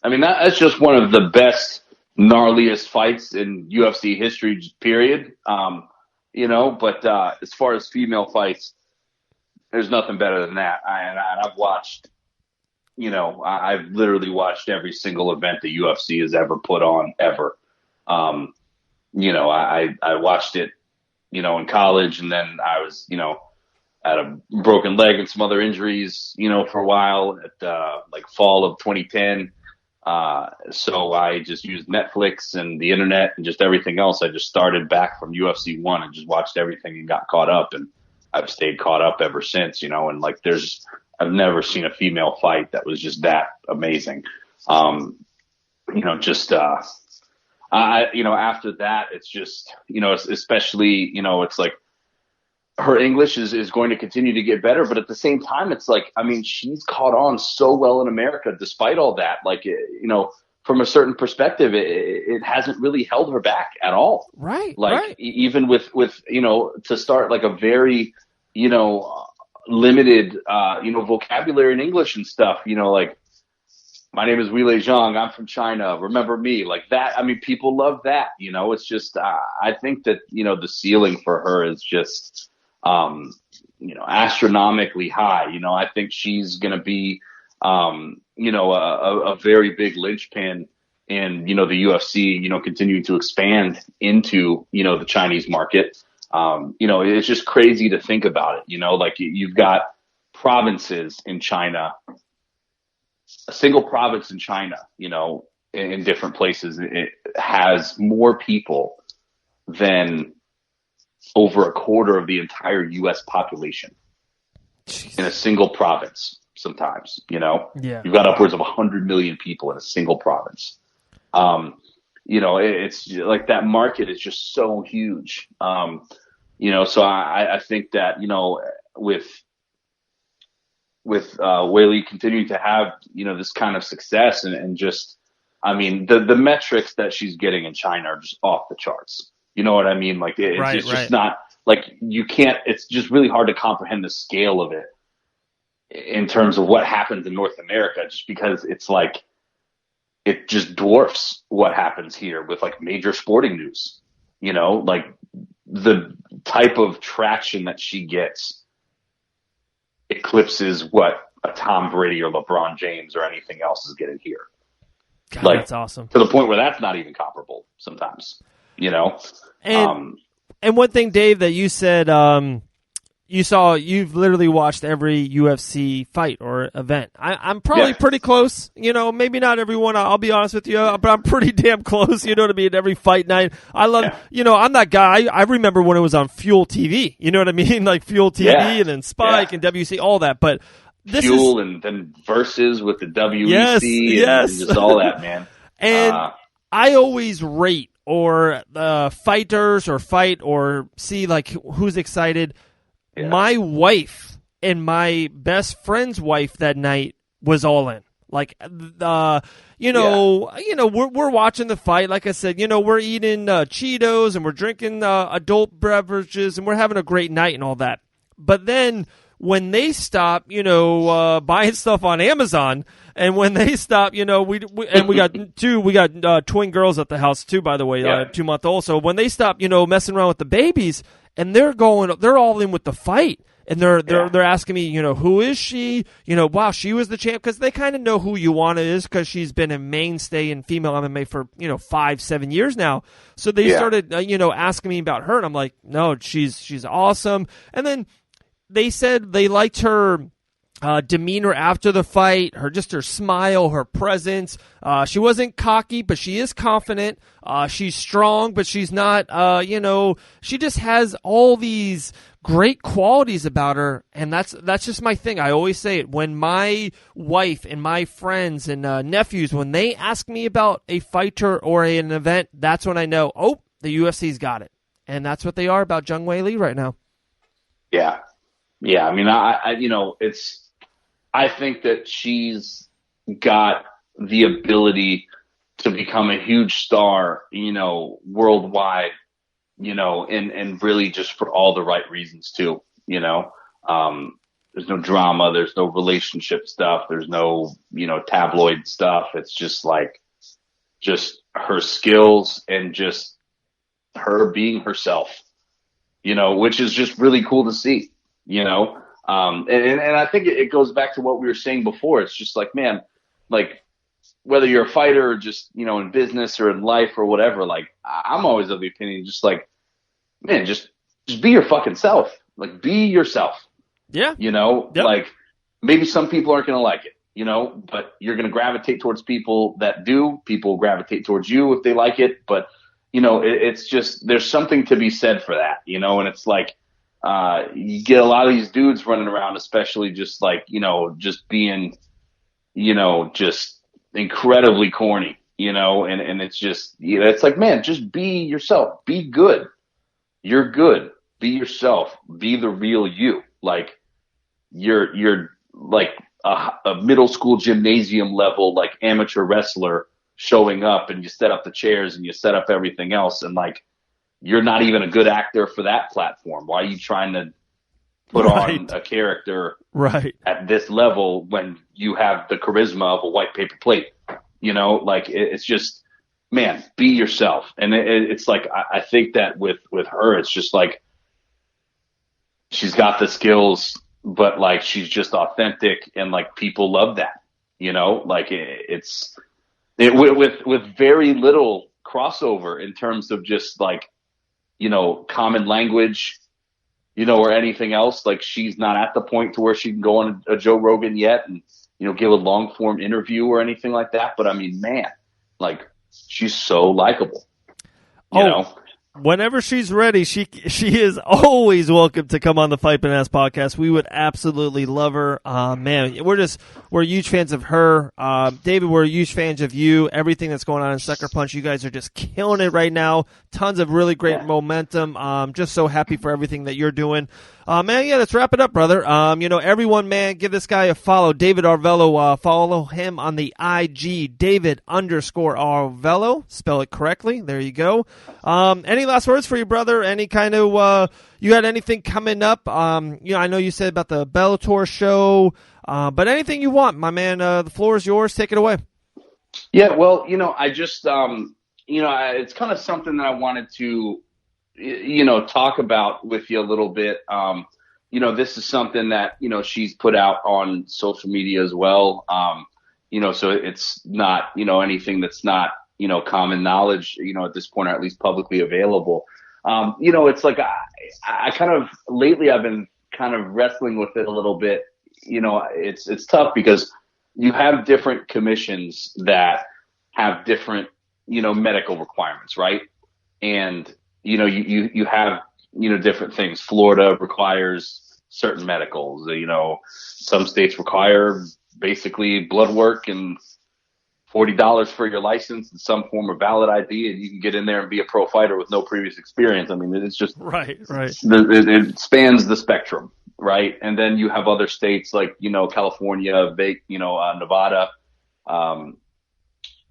That's just one of the best, gnarliest fights in UFC history, period. But as far as female fights, there's nothing better than that. I've watched, I've literally watched every single event the UFC has ever put on, ever. I watched it, in college, and then I was, had a broken leg and some other injuries, for a while at fall of 2010. So I just used Netflix and the internet and just everything else. I just started back from UFC 1 and just watched everything and got caught up, and I've stayed caught up ever since, and I've never seen a female fight that was just that amazing. After that, it's just, especially, it's like her English is going to continue to get better, but at the same time, it's like, she's caught on so well in America, despite all that, from a certain perspective, it hasn't really held her back at all. Right. Right. Even with, to start like a very, limited, vocabulary in English and stuff, my name is Weili Zhang. I'm from China. Remember me, like that. People love that. It's just, I think that, the ceiling for her is just, astronomically high. I think she's going to be, a very big linchpin in, the UFC, continuing to expand into, the Chinese market. It's just crazy to think about it. You've got provinces in China. A single province in China, in different places, it has more people than over a quarter of the entire U.S. population. Jeez. In a single province sometimes, Yeah. You've got upwards of 100 million people in a single province. It's like that market is just so huge. So I think that, with Weili continuing to have, this kind of success and just, the metrics that she's getting in China are just off the charts. You know what I mean? Like it's just not like you can't, it's just really hard to comprehend the scale of it in terms of what happens in North America, just because it's like, it just dwarfs what happens here with like major sporting news, like the type of traction that she gets eclipses what a Tom Brady or LeBron James or anything else is getting here. God, that's awesome. To the point where that's not even comparable sometimes, And one thing, Dave, that you said, you've literally watched every UFC fight or event. I'm probably pretty close. Maybe not everyone. I'll be honest with you, but I'm pretty damn close. You know what I mean? Every fight night. I love, I'm that guy. I remember when it was on Fuel TV. You know what I mean? Like Fuel TV and then Spike and WC, all that. But this Fuel and then Versus with the WEC and just all that, man. And I always rate or fighters or fight or see like who's excited. Yeah. My wife and my best friend's wife that night was all in. Like, we're watching the fight. Like I said, we're eating Cheetos and we're drinking adult beverages and we're having a great night and all that. But then when they stop, buying stuff on Amazon, and when they stop, we got twin girls at the house too, by the way, 2-month-old. So when they stop, messing around with the babies, and they're all in with the fight, and they're asking me, who is she? Wow, she was the champ, because they kind of know who Ioana is, because she's been a mainstay in female MMA for 5-7 years now. So they started asking me about her, and I'm like, no, she's awesome. And then they said they liked her demeanor after the fight, her smile, her presence. She wasn't cocky, but she is confident. She's strong, but she's not, she just has all these great qualities about her. And that's just my thing. I always say it. When my wife and my friends and nephews, when they ask me about a fighter or an event, that's when I know, the UFC's got it. And that's what they are about Zhang Weili right now. Yeah. Yeah. I mean, I think that she's got the ability to become a huge star, worldwide, and really just for all the right reasons too, there's no drama, there's no relationship stuff, there's no, tabloid stuff. It's just like, just her skills and just her being herself, which is just really cool to see, and I think it goes back to what we were saying before. It's just like, man, like whether you're a fighter or just, in business or in life or whatever, like I'm always of the opinion, just like, man, just be your fucking self. Like be yourself. Yeah. Like maybe some people aren't going to like it, but you're going to gravitate towards people that do. People gravitate towards you if they like it. But, it's just, there's something to be said for that, and it's like, you get a lot of these dudes running around, especially just like, just being, just incredibly corny, and it's just, it's like, man, just be yourself, be good. You're good. Be yourself. Be the real you. Like you're like a middle school gymnasium level, like amateur wrestler showing up, and you set up the chairs and you set up everything else. And like, you're not even a good actor for that platform. Why are you trying to put on a character at this level when you have the charisma of a white paper plate? Like it's just, man, be yourself. And it's like, I think that with her, it's just like, she's got the skills, but like, she's just authentic, and like people love that, like with very little crossover in terms of just like, common language, or anything else. Like she's not at the point to where she can go on a Joe Rogan yet and, give a long form interview or anything like that. But I mean, man, like she's so likable, you know? Whenever she's ready, she is always welcome to come on the Fight Bananas podcast. We would absolutely love her. Man, we're huge fans of her. David, we're huge fans of you. Everything that's going on in Suckerpunch, you guys are just killing it right now. Tons of really great momentum. Just so happy for everything that you're doing. Man, let's wrap it up, brother. Everyone, man, give this guy a follow. David Arvelo, follow him on the IG, David_Arvelo. Spell it correctly. There you go. Any last words for you, brother? Any kind of, you had anything coming up? I know you said about the Bellator show, but anything you want, my man, the floor is yours. Take it away. Yeah, well, I just, it's kind of something that I wanted to, talk about with you a little bit. This is something that, she's put out on social media as well. So it's not, anything that's not, common knowledge, at this point, or at least publicly available. It's like, I kind of, lately I've been kind of wrestling with it a little bit. It's tough because you have different commissions that have different, medical requirements, right? And, you have, different things. Florida requires certain medicals, some states require basically blood work and $40 for your license and some form of valid ID, and you can get in there and be a pro fighter with no previous experience. I mean, it's just right. It spans the spectrum, right? And then you have other states like California, Nevada,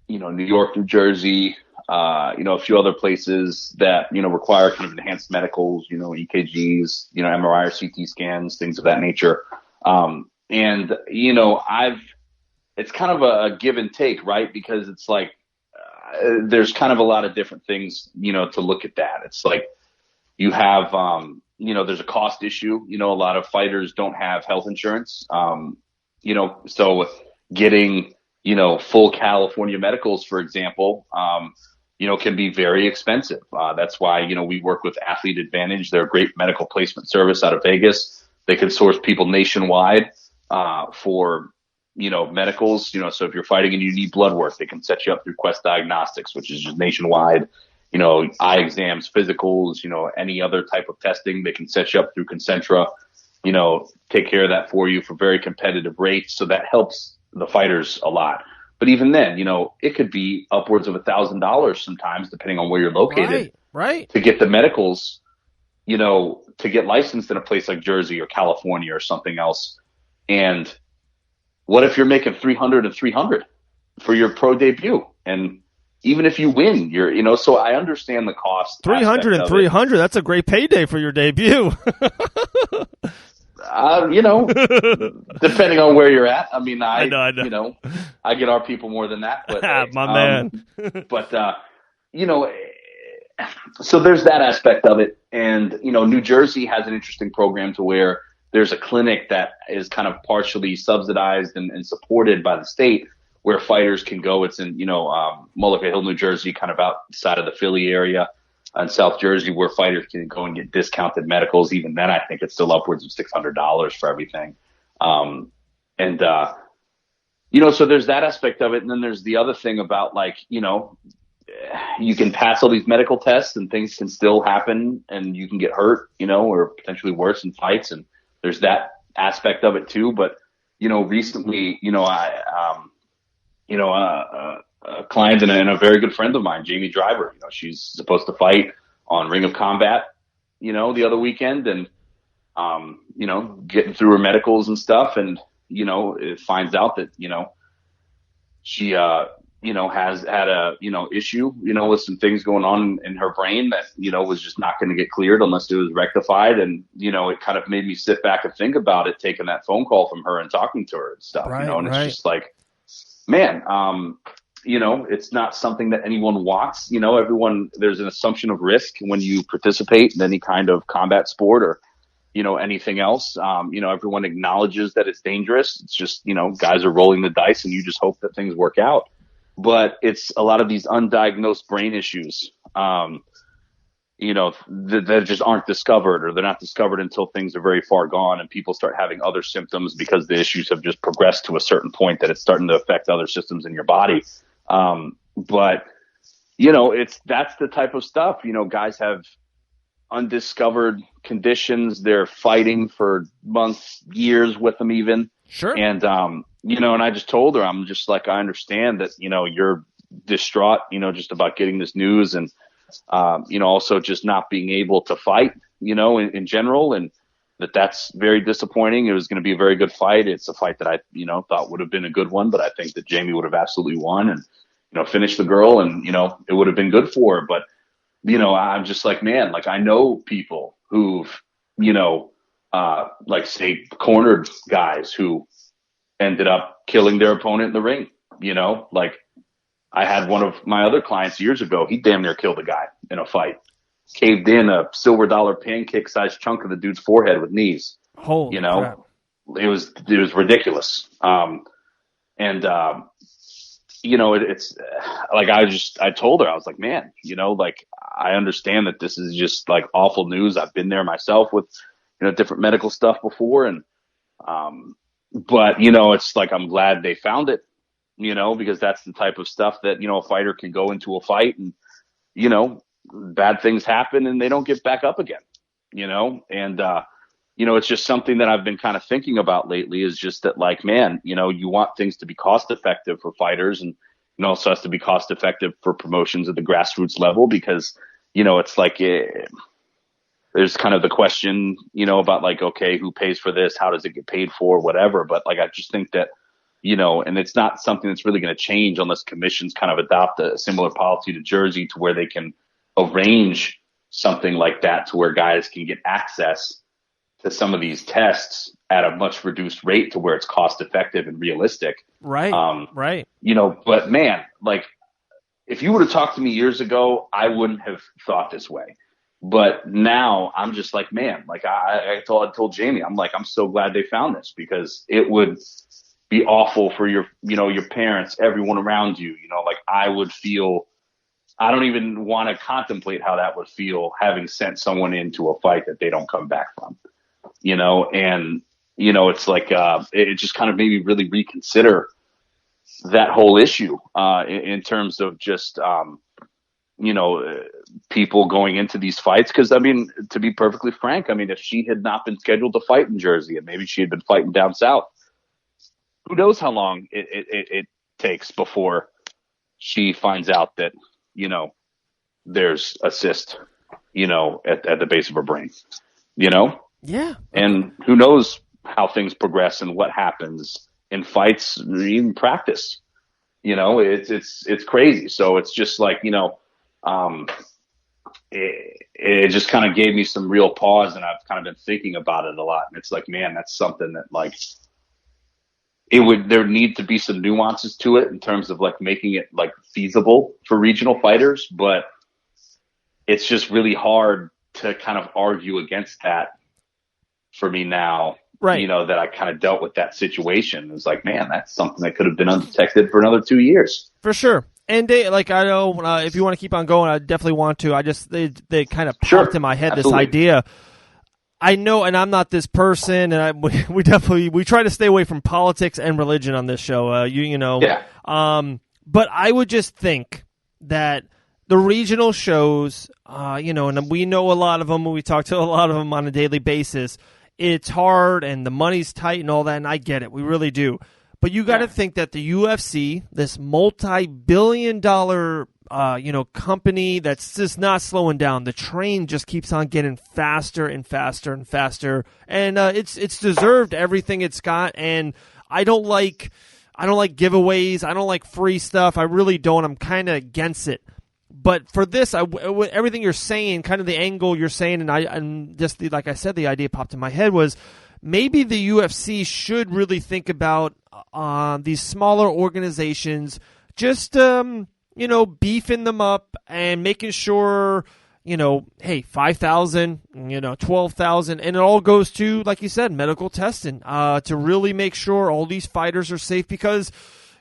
New York, New Jersey, a few other places that require kind of enhanced medicals, EKGs, MRI or CT scans, things of that nature. It's kind of a give and take, right? Because it's like there's kind of a lot of different things, to look at that. It's like you have, there's a cost issue. A lot of fighters don't have health insurance. So getting, full California medicals, for example, can be very expensive. That's why, we work with Athlete Advantage. They're a great medical placement service out of Vegas. They can source people nationwide for medicals, so if you're fighting and you need blood work, they can set you up through Quest Diagnostics, which is just nationwide, eye exams, physicals, any other type of testing, they can set you up through Concentra, take care of that for you for very competitive rates. So that helps the fighters a lot. But even then, it could be upwards of $1,000 sometimes, depending on where you're located, right. To get the medicals, to get licensed in a place like Jersey or California or something else. And what if you're making 300 and 300 for your pro debut? And even if you win, so I understand the cost. 300 and 300, that's a great payday for your debut. Depending on where you're at. I mean, I know. I get our people more than that, but my man. But so there's that aspect of it. And, New Jersey has an interesting program to where there's a clinic that is kind of partially subsidized and supported by the state where fighters can go. It's in, Mullica Hill, New Jersey, kind of outside of the Philly area, in South Jersey, where fighters can go and get discounted medicals. Even then, I think it's still upwards of $600 for everything. So there's that aspect of it. And then there's the other thing about you can pass all these medical tests and things can still happen and you can get hurt, or potentially worse in fights. And there's that aspect of it too. But, recently, a client and a very good friend of mine, Jamie Driver, she's supposed to fight on Ring of Combat, the other weekend and, getting through her medicals and stuff. And, it finds out that, she, has had a, issue, with some things going on in her brain that, was just not going to get cleared unless it was rectified. And, it kind of made me sit back and think about it, taking that phone call from her and talking to her and stuff, and it's just like, man, it's not something that anyone wants, there's an assumption of risk when you participate in any kind of combat sport or, anything else. Everyone acknowledges that it's dangerous. It's just, guys are rolling the dice and you just hope that things work out. But it's a lot of these undiagnosed brain issues, that just aren't discovered, or they're not discovered until things are very far gone and people start having other symptoms because the issues have just progressed to a certain point that it's starting to affect other systems in your body. But that's the type of stuff, guys have undiscovered conditions. They're fighting for months, years with them even. Sure. And, and I just told her, I'm just like, I understand that, you're distraught, just about getting this news and, also just not being able to fight, in general, and that's very disappointing. It was going to be a very good fight. It's a fight that I, thought would have been a good one, but I think that Jamie would have absolutely won and, finished the girl and, it would have been good for her. But, I'm just like, man, like I know people who've, say cornered guys who ended up killing their opponent in the ring, I had one of my other clients years ago. He damn near killed a guy in a fight, caved in a silver dollar pancake sized chunk of the dude's forehead with knees. Holy crap. It was ridiculous. It's like, I told her, I was like, man, I understand that this is just like awful news. I've been there myself with, different medical stuff before. And, but, it's like, I'm glad they found it, because that's the type of stuff that, a fighter can go into a fight and, bad things happen and they don't get back up again, and, it's just something that I've been kind of thinking about lately is just that, like, man, you want things to be cost effective for fighters, and it also has to be cost effective for promotions at the grassroots level, because, it's like, there's kind of the question, about like, okay, who pays for this? How does it get paid for? Whatever. But like, I just think that, and it's not something that's really going to change unless commissions kind of adopt a similar policy to Jersey, to where they can arrange something like that, to where guys can get access to some of these tests at a much reduced rate, to where it's cost effective and realistic. Right. Right. But man, like, if you would have talked to me years ago, I wouldn't have thought this way. But now I'm just like, man, like I told Jamie, I'm like, I'm so glad they found this, because it would be awful for your parents, everyone around you, like I would feel, I don't even want to contemplate how that would feel, having sent someone into a fight that they don't come back from, and, it's like, it just kind of made me really reconsider that whole issue, in terms of just, people going into these fights. Because, I mean, to be perfectly frank, I mean, if she had not been scheduled to fight in Jersey and maybe she had been fighting down south, who knows how long it takes before she finds out that, there's a cyst, at the base of her brain, Yeah. And who knows how things progress and what happens in fights, even practice, it's crazy. So it's just like, it just kind of gave me some real pause, and I've kind of been thinking about it a lot. And it's like, man, that's something that, like, there need to be some nuances to it in terms of like making it like feasible for regional fighters, but it's just really hard to kind of argue against that for me now. Right. That I kind of dealt with that situation. It's like, man, that's something that could have been undetected for another 2 years. For sure. And like, I know, if you want to keep on going, I definitely want to. They kind of popped in my head, absolutely. This idea. I know, and I'm not this person, and we try to stay away from politics and religion on this show. Yeah. But I would just think that the regional shows, and we know a lot of them. We talk to a lot of them on a daily basis. It's hard, and the money's tight, and all that, and I get it. We really do. But you got to think that the UFC, this multi-billion-dollar, company that's just not slowing down. The train just keeps on getting faster and faster and faster, and it's deserved everything it's got. And I don't like giveaways. I don't like free stuff. I really don't. I'm kind of against it. But for this, everything you're saying, kind of the angle you're saying, like I said, the idea popped in my head was maybe the UFC should really think about these smaller organizations, just beefing them up and making sure, hey, 5,000, 12,000, and it all goes to, like you said, medical testing to really make sure all these fighters are safe, because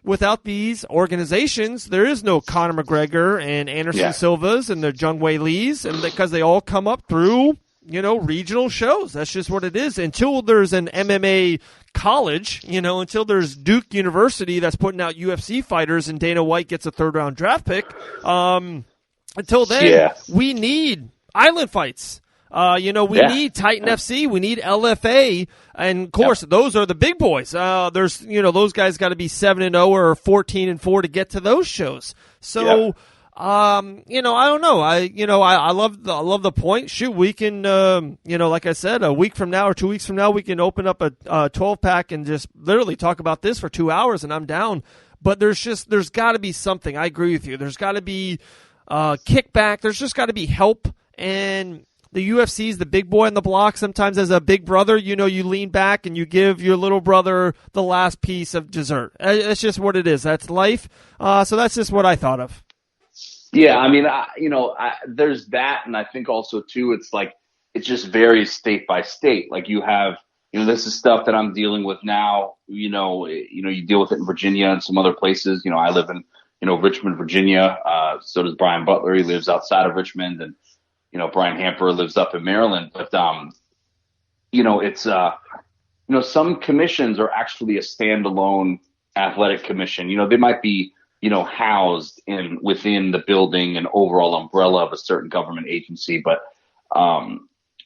without these organizations, there is no Conor McGregor and Anderson Silvas and the Zhang Weilis, and because they all come up through, regional shows. That's just what it is. Until there's an MMA college, until there's Duke University that's putting out UFC fighters and Dana White gets a third-round draft pick, until then, we need island fights. We need Titan FC, we need LFA, and of course, those are the big boys. There's, those guys got to be 7-0 or 14-4 to get to those shows. So, I don't know. I love the point. Shoot, we can, like I said, a week from now or 2 weeks from now, we can open up a 12-pack and just literally talk about this for 2 hours, and I'm down. But there's got to be something. I agree with you. There's got to be kickback. There's just got to be help. And the UFC is the big boy on the block. Sometimes as a big brother, you lean back and you give your little brother the last piece of dessert. It's just what it is. That's life. So that's just what I thought of. Yeah, I mean, there's that, and I think also too, it's like it just varies state by state. Like you have, this is stuff that I'm dealing with now. You deal with it in Virginia and some other places. I live in Richmond, Virginia. So does Brian Butler. He lives outside of Richmond, and Brian Hamper lives up in Maryland. But it's, some commissions are actually a standalone athletic commission. They might be, housed within the building and overall umbrella of a certain government agency, but,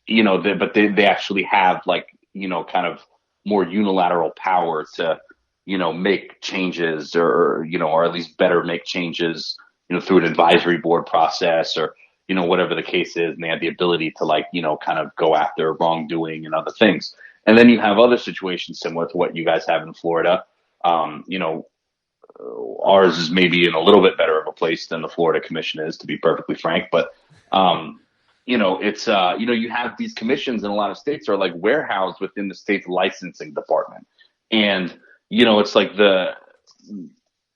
they actually have kind of more unilateral power to, make changes or at least better make changes, through an advisory board process or, whatever the case is. And they have the ability to kind of go after wrongdoing and other things. And then you have other situations similar to what you guys have in Florida. Ours is maybe in a little bit better of a place than the Florida Commission is, to be perfectly frank. But, it's, you have these commissions in a lot of states are warehoused within the state's licensing department. And, it's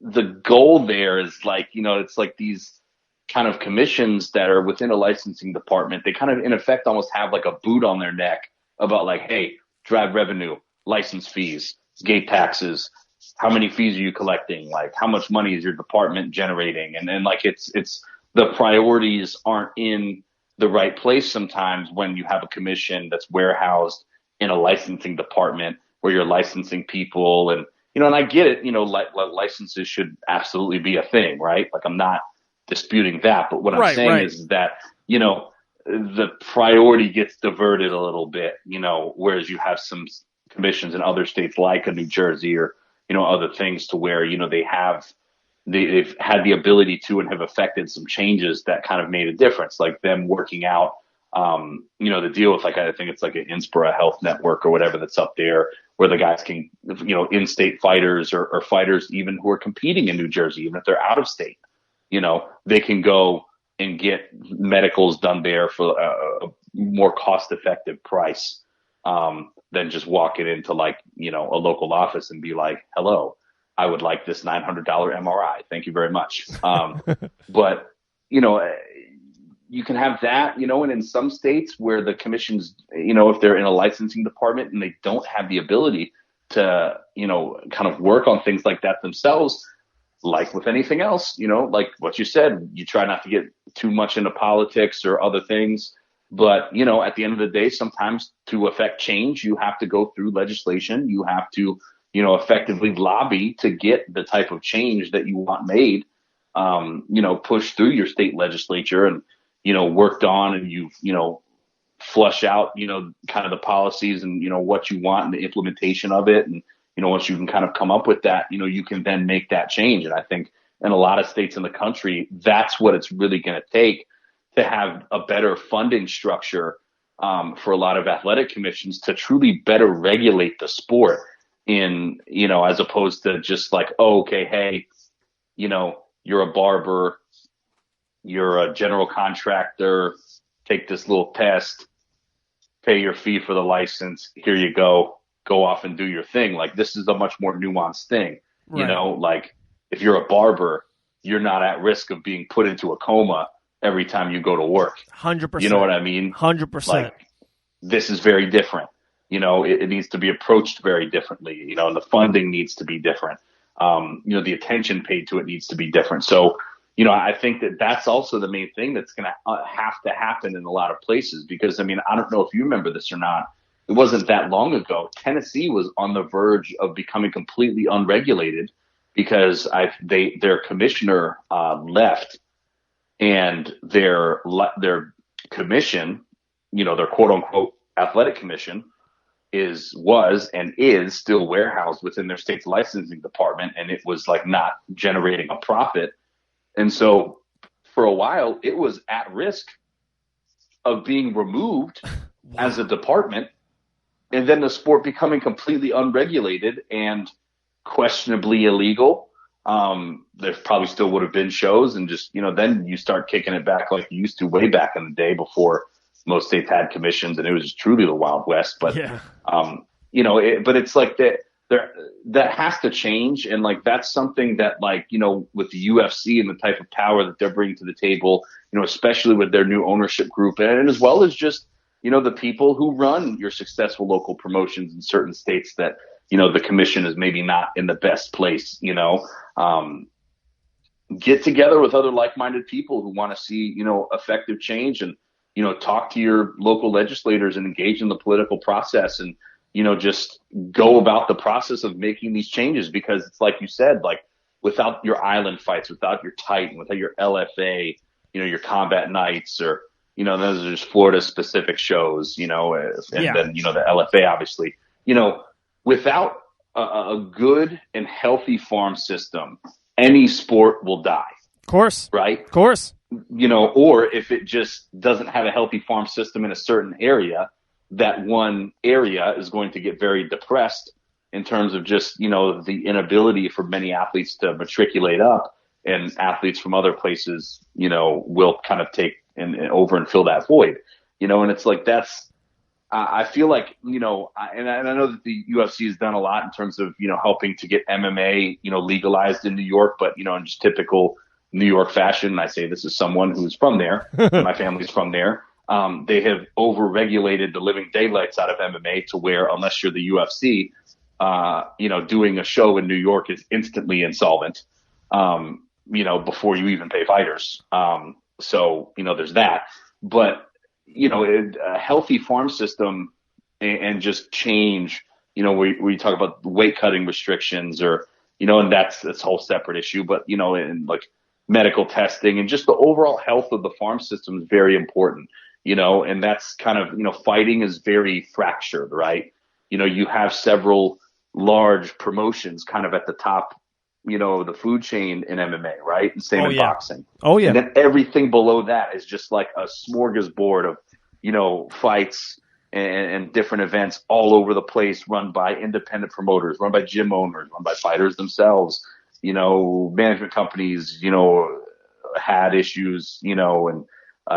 the goal there is it's these kind of commissions that are within a licensing department. They kind of, in effect, almost have a boot on their neck about hey, drive revenue, license fees, gate taxes, how many fees are you collecting? How much money is your department generating? And then it's the priorities aren't in the right place sometimes when you have a commission that's warehoused in a licensing department where you're licensing people. And, and I get it, licenses should absolutely be a thing, right? I'm not disputing that, but what I'm saying is that, the priority gets diverted a little bit, whereas you have some commissions in other states like a New Jersey or, other things to where, they've had the ability to and have affected some changes that kind of made a difference, like them working out, the deal with I think it's an Inspira Health Network or whatever that's up there where the guys can, in-state fighters or fighters even who are competing in New Jersey, even if they're out of state, they can go and get medicals done there for a more cost-effective price than just walking into a local office and be like, hello, I would like this $900 MRI. Thank you very much. But, you can have that, and in some states where the commissions, if they're in a licensing department and they don't have the ability to, kind of work on things like that themselves, like with anything else, like what you said, you try not to get too much into politics or other things. But, at the end of the day, sometimes to affect change, you have to go through legislation. You have to, effectively lobby to get the type of change that you want made, push through your state legislature and, worked on and you've, flush out, kind of the policies and, what you want and the implementation of it. And, once you can kind of come up with that, you can then make that change. And I think in a lot of states in the country, that's what it's really going to take to have a better funding structure for a lot of athletic commissions to truly better regulate the sport in, as opposed to just oh, okay, hey, you're a barber, you're a general contractor, take this little test, pay your fee for the license, here you go off and do your thing. This is a much more nuanced thing, right. If you're a barber, you're not at risk of being put into a coma every time you go to work. 100%. You know what I mean? 100%. This is very different. It needs to be approached very differently, and the funding needs to be different. The attention paid to it needs to be different. So, I think that that's also the main thing that's going to have to happen in a lot of places because, I don't know if you remember this or not. It wasn't that long ago. Tennessee was on the verge of becoming completely unregulated because their commissioner left and their commission, their quote unquote athletic commission was and is still warehoused within their state's licensing department. And it was not generating a profit. And so for a while it was at risk of being removed as a department. And then the sport becoming completely unregulated and questionably illegal. There probably still would have been shows and just, then you start kicking it back like you used to way back in the day before most states had commissions and it was just truly the Wild West. But, yeah. But it's that has to change. And that's something that with the UFC and the type of power that they're bringing to the table, especially with their new ownership group and as well as just, the people who run your successful local promotions in certain states that, the commission is maybe not in the best place, get together with other like-minded people who want to see, effective change and talk to your local legislators and engage in the political process and, just go about the process of making these changes, because it's like you said, like without your island fights, without your Titan, without your LFA, your combat nights, or, those are just Florida specific shows, then, the LFA, obviously, without a good and healthy farm system, any sport will die. Of course. Right? Of course. Or if it just doesn't have a healthy farm system in a certain area, that one area is going to get very depressed in terms of just, the inability for many athletes to matriculate up, and athletes from other places, will kind of take and over and fill that void, and it's like, I feel like, and I know that the UFC has done a lot in terms of, helping to get MMA, legalized in New York, but, in just typical New York fashion, and I say this as someone who's from there, my family's from there, they have over-regulated the living daylights out of MMA to where, unless you're the UFC, doing a show in New York is instantly insolvent, before you even pay fighters. So, there's that. But, a healthy farm system and just change, we talk about weight cutting restrictions, or, and that's a whole separate issue, but, and like medical testing and just the overall health of the farm system is very important, and that's kind of, fighting is very fractured, right? You have several large promotions kind of at the top, the food chain in MMA, right? And same in boxing. Oh, yeah. And then everything below that is just like a smorgasbord of, fights and different events all over the place, run by independent promoters, run by gym owners, run by fighters themselves. Management companies, had issues, and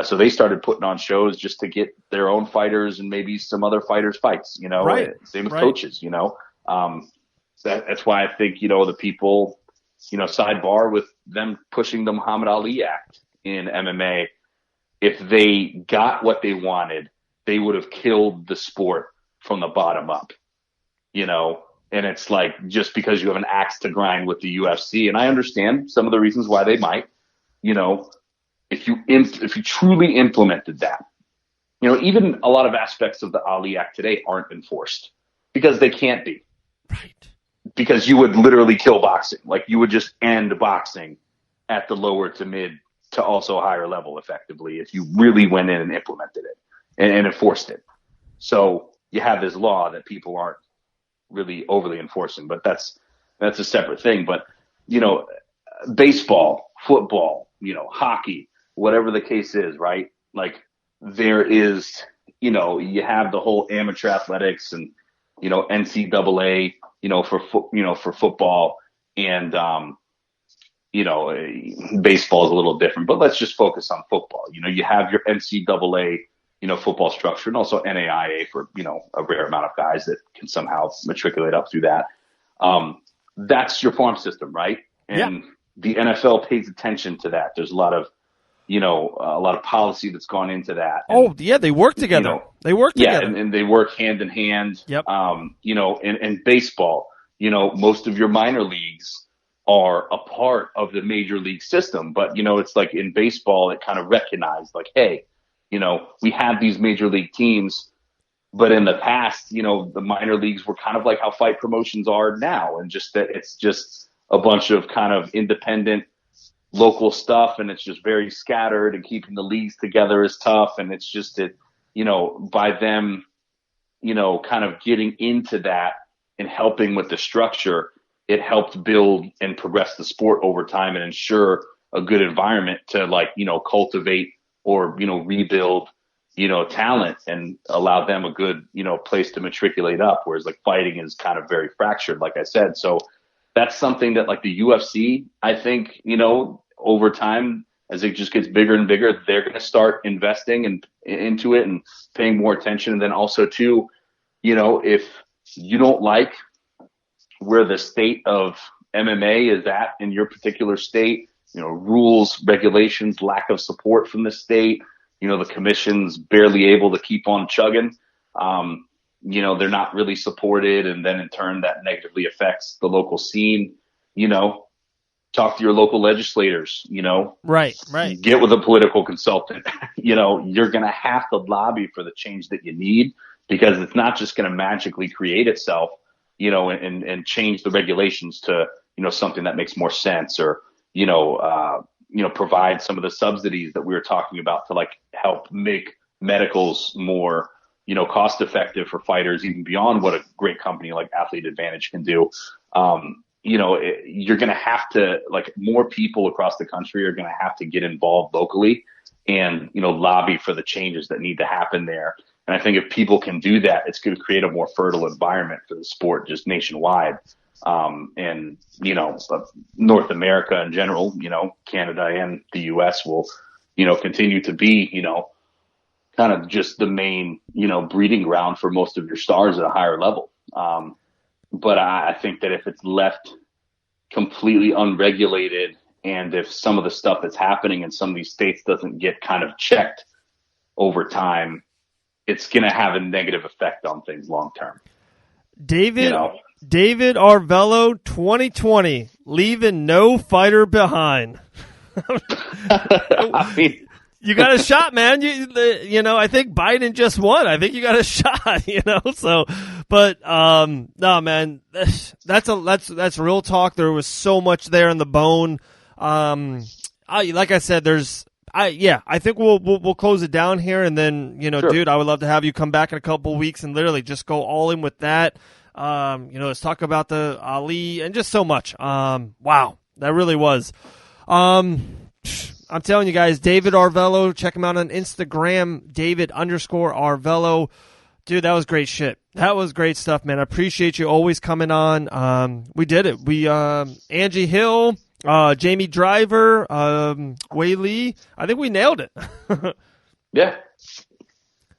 so they started putting on shows just to get their own fighters and maybe some other fighters' fights, Right. Same with Right. coaches, that's why I think, the people, sidebar with them pushing the Muhammad Ali Act in MMA. If they got what they wanted, they would have killed the sport from the bottom up, and it's like, just because you have an axe to grind with the UFC, and I understand some of the reasons why they might, if you truly implemented that, even a lot of aspects of the Ali Act today aren't enforced because they can't be. Right. Because you would literally kill boxing. Like, you would just end boxing at the lower to mid to also higher level effectively if you really went in and implemented it and enforced it. So you have this law that people aren't really overly enforcing, but that's a separate thing. But, baseball, football, hockey, whatever the case is, right? Like, there is, you have the whole amateur athletics and, NCAA, for football, and, baseball is a little different, but let's just focus on football. You have your NCAA, football structure, and also NAIA for, a rare amount of guys that can somehow matriculate up through that. That's your farm system, right? And the NFL pays attention to that. There's a lot of policy that's gone into that. And, they work together. They work together. Yeah, and they work hand in hand. Yep. In baseball, most of your minor leagues are a part of the major league system. But, it's like in baseball, it kind of recognized like, hey, we have these major league teams, but in the past, the minor leagues were kind of like how fight promotions are now. And just that it's just a bunch of kind of independent local stuff, and it's just very scattered, and keeping the leagues together is tough. And it's just that, by them, kind of getting into that and helping with the structure, it helped build and progress the sport over time and ensure a good environment to cultivate or, rebuild, talent and allow them a good, place to matriculate up. Whereas like fighting is kind of very fractured, like I said. So that's something that like the UFC, I think, over time, as it just gets bigger and bigger, they're going to start investing into it and paying more attention. And then also too, if you don't like where the state of MMA is at in your particular state, rules, regulations, lack of support from the state, the commission's barely able to keep on chugging. They're not really supported. And then in turn that negatively affects the local scene, talk to your local legislators, Right. Get with a political consultant. You're going to have to lobby for the change that you need, because it's not just going to magically create itself, and change the regulations to, something that makes more sense, or, provide some of the subsidies that we were talking about to like help make medicals more, cost effective for fighters, even beyond what a great company like Athlete Advantage can do. You're going to have to, like, more people across the country are going to have to get involved locally and, lobby for the changes that need to happen there. And I think if people can do that, it's going to create a more fertile environment for the sport just nationwide. And, North America in general, Canada and the US will, continue to be, kind of just the main, breeding ground for most of your stars at a higher level. But I think that if it's left completely unregulated, and if some of the stuff that's happening in some of these states doesn't get kind of checked over time, it's going to have a negative effect on things long term. David Arvelo 2020, leaving no fighter behind. I mean, you got a shot, man. I think Biden just won. I think you got a shot, so, but, no, man, that's real talk. There was so much there in the bone. Like I said, I think we'll close it down here, and then, Sure. Dude, I would love to have you come back in a couple of weeks and literally just go all in with that. Let's talk about the Ali and just so much. Wow, that really was. I'm telling you guys, David Arvelo, check him out on Instagram, David_Arvelo. Dude, that was great shit. That was great stuff, man. I appreciate you always coming on. We did it. We, Angie Hill, Jamie Driver, Weili. I think we nailed it. Yeah.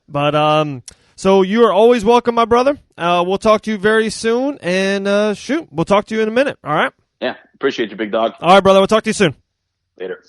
But, so you are always welcome, my brother. We'll talk to you very soon, and, we'll talk to you in a minute. All right? Yeah. Appreciate you, big dog. All right, brother. We'll talk to you soon. Later.